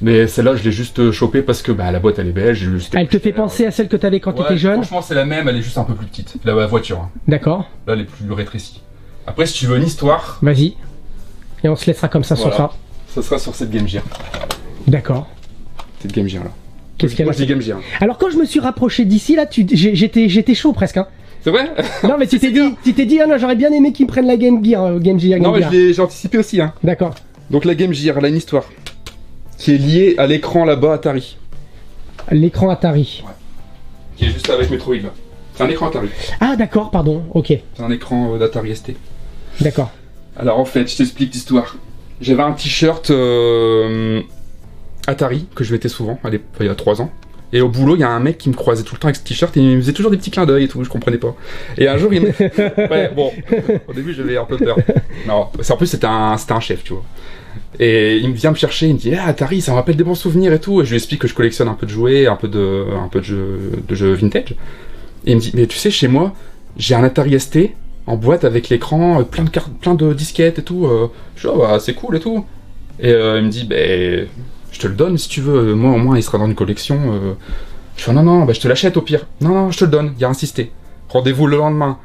Mais celle-là, je l'ai juste chopée parce que la boîte elle est belle. Elle te fait penser à celle que t'avais quand t'étais jeune? Franchement, c'est la même, elle est juste un peu plus petite. La voiture. Hein. D'accord. Là, elle est plus rétrécie. Après, si tu veux une histoire. Vas-y. Et on se laissera comme ça sur ça. Ça sera sur cette Game Gear. D'accord. Cette Game Gear là. Qu'est-ce qu'elle a? Moi, je dis Game Gear. Alors, quand je me suis rapproché d'ici, là, j'étais chaud presque. Hein. C'est vrai? Non, mais tu t'es dit, ah non, j'aurais bien aimé qu'ils me prennent la Game Gear. Game Gear. Non, mais j'ai anticipé aussi. Hein. D'accord. Donc, la Game Gear, elle a une histoire. Qui est liée à l'écran là-bas Atari. L'écran Atari. Ouais. Qui est juste avec Metroid là. C'est un écran Atari. Ah, d'accord, pardon, ok. C'est un écran d'Atari ST. D'accord. Alors, en fait, je t'explique l'histoire. J'avais un t-shirt Atari que je mettais souvent, il y a 3 ans. Et au boulot, il y a un mec qui me croisait tout le temps avec ce t-shirt et il me faisait toujours des petits clins d'œil et tout, je comprenais pas. Et un jour, il me... Ouais, bon, au début, j'avais un peu peur. Non, en plus, c'était un chef, tu vois. Et il vient me chercher, il me dit « Ah, Atari, ça me rappelle des bons souvenirs et tout. » Et je lui explique que je collectionne un peu de jouets, un peu de jeux vintage. Et il me dit « Mais tu sais, chez moi, j'ai un Atari ST en boîte avec l'écran, plein de disquettes et tout. » Je dis « Ah, bah, c'est cool et tout. » Et il me dit « Ben... je te le donne si tu veux, moi au moins il sera dans une collection. Je fais non, je te l'achète au pire. Non, je te le donne, il a insisté. Rendez-vous le lendemain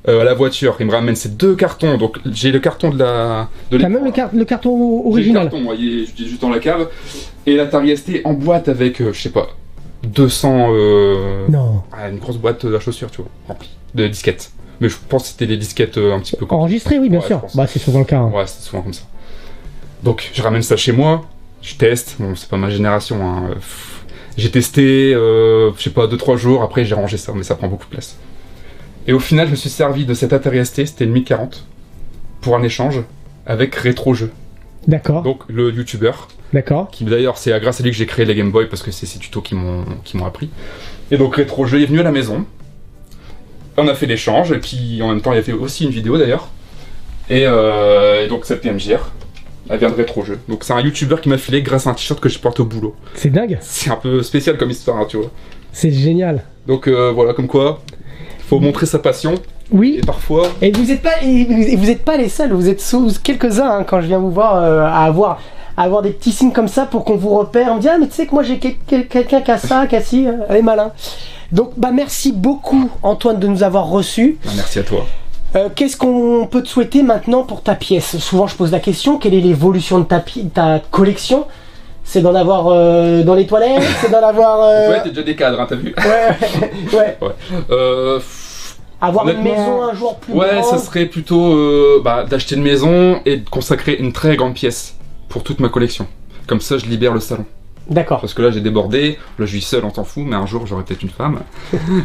à la voiture, il me ramène ces 2 cartons, donc j'ai le carton de T'as même le carton original. J'ai le carton, il est juste dans la cave. Et l'Atari ST en boîte avec, je sais pas, 200... Non. Une grosse boîte à chaussures, tu vois, remplie de disquettes. Mais je pense que c'était des disquettes un petit peu... Enregistrées, oui, bien sûr. Bah c'est souvent le cas. Hein. Ouais, c'est souvent comme ça. Donc je ramène ça chez moi. Je teste, bon c'est pas ma génération, hein. J'ai testé, je sais pas, 2-3 jours, après j'ai rangé ça, mais ça prend beaucoup de place. Et au final je me suis servi de cet Atari ST, c'était une 1040, pour un échange avec Rétro-Jeux. D'accord. Donc le youtubeur. D'accord. Qui d'ailleurs c'est grâce à lui que j'ai créé les Game Boy, parce que c'est ces tutos qui m'ont appris. Et donc Rétro-Jeux est venu à la maison, on a fait l'échange, et puis en même temps il a fait aussi une vidéo d'ailleurs. Et donc cette PMGR. Elle vient de Rétro-Jeux. Donc c'est un youtubeur qui m'a filé grâce à un t-shirt que je porte au boulot. C'est dingue. C'est un peu spécial comme histoire, hein, tu vois. C'est génial. Donc voilà, comme quoi, faut montrer sa passion. Oui. Et parfois... Et vous êtes pas les seuls, vous êtes quelques-uns, hein, quand je viens vous voir, à avoir des petits signes comme ça pour qu'on vous repère. On me dit, ah mais tu sais que moi j'ai quelqu'un qui a ça, qui a ci, elle est malin. Donc merci beaucoup Antoine de nous avoir reçus. Merci à toi. Qu'est-ce qu'on peut te souhaiter maintenant pour ta pièce? Souvent je pose la question, quelle est l'évolution de ta collection? C'est d'en avoir dans les toilettes? C'est d'en avoir... Ouais, t'as déjà des cadres, hein, t'as vu? Ouais. Avoir une maison un jour plus grande? Ouais, ça serait plutôt d'acheter une maison et de consacrer une très grande pièce pour toute ma collection. Comme ça, je libère le salon. D'accord. Parce que là j'ai débordé, là je vis seul, on s'en fout, mais un jour j'aurai peut-être une femme.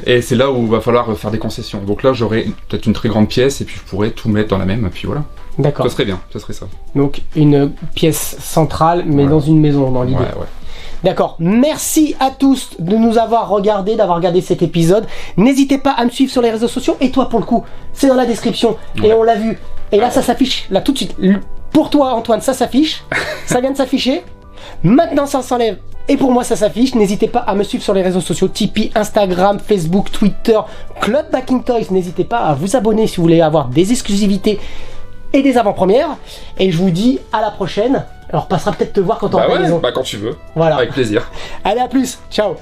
Et c'est là où il va falloir faire des concessions. Donc là j'aurai peut-être une très grande pièce et puis je pourrais tout mettre dans la même, et puis voilà. D'accord. Ça serait bien, ça serait ça. Donc une pièce centrale, mais dans une maison, dans l'idée. Ouais. D'accord. Merci à tous de nous avoir regardé, d'avoir regardé cet épisode. N'hésitez pas à me suivre sur les réseaux sociaux. Et toi, pour le coup, c'est dans la description. Ouais. Et on l'a vu. Et là, ça s'affiche, là tout de suite. Pour toi, Antoine, ça s'affiche. Ça vient de s'afficher. Maintenant ça s'enlève et pour moi ça s'affiche. N'hésitez pas à me suivre sur les réseaux sociaux, Tipeee, Instagram, Facebook, Twitter, Club Backing Toys. N'hésitez pas à vous abonner si vous voulez avoir des exclusivités et des avant-premières. Et je vous dis à la prochaine. Alors on passera peut-être te voir quand on rentre à la maison. Quand tu veux. Voilà. Avec plaisir. Allez, à plus. Ciao.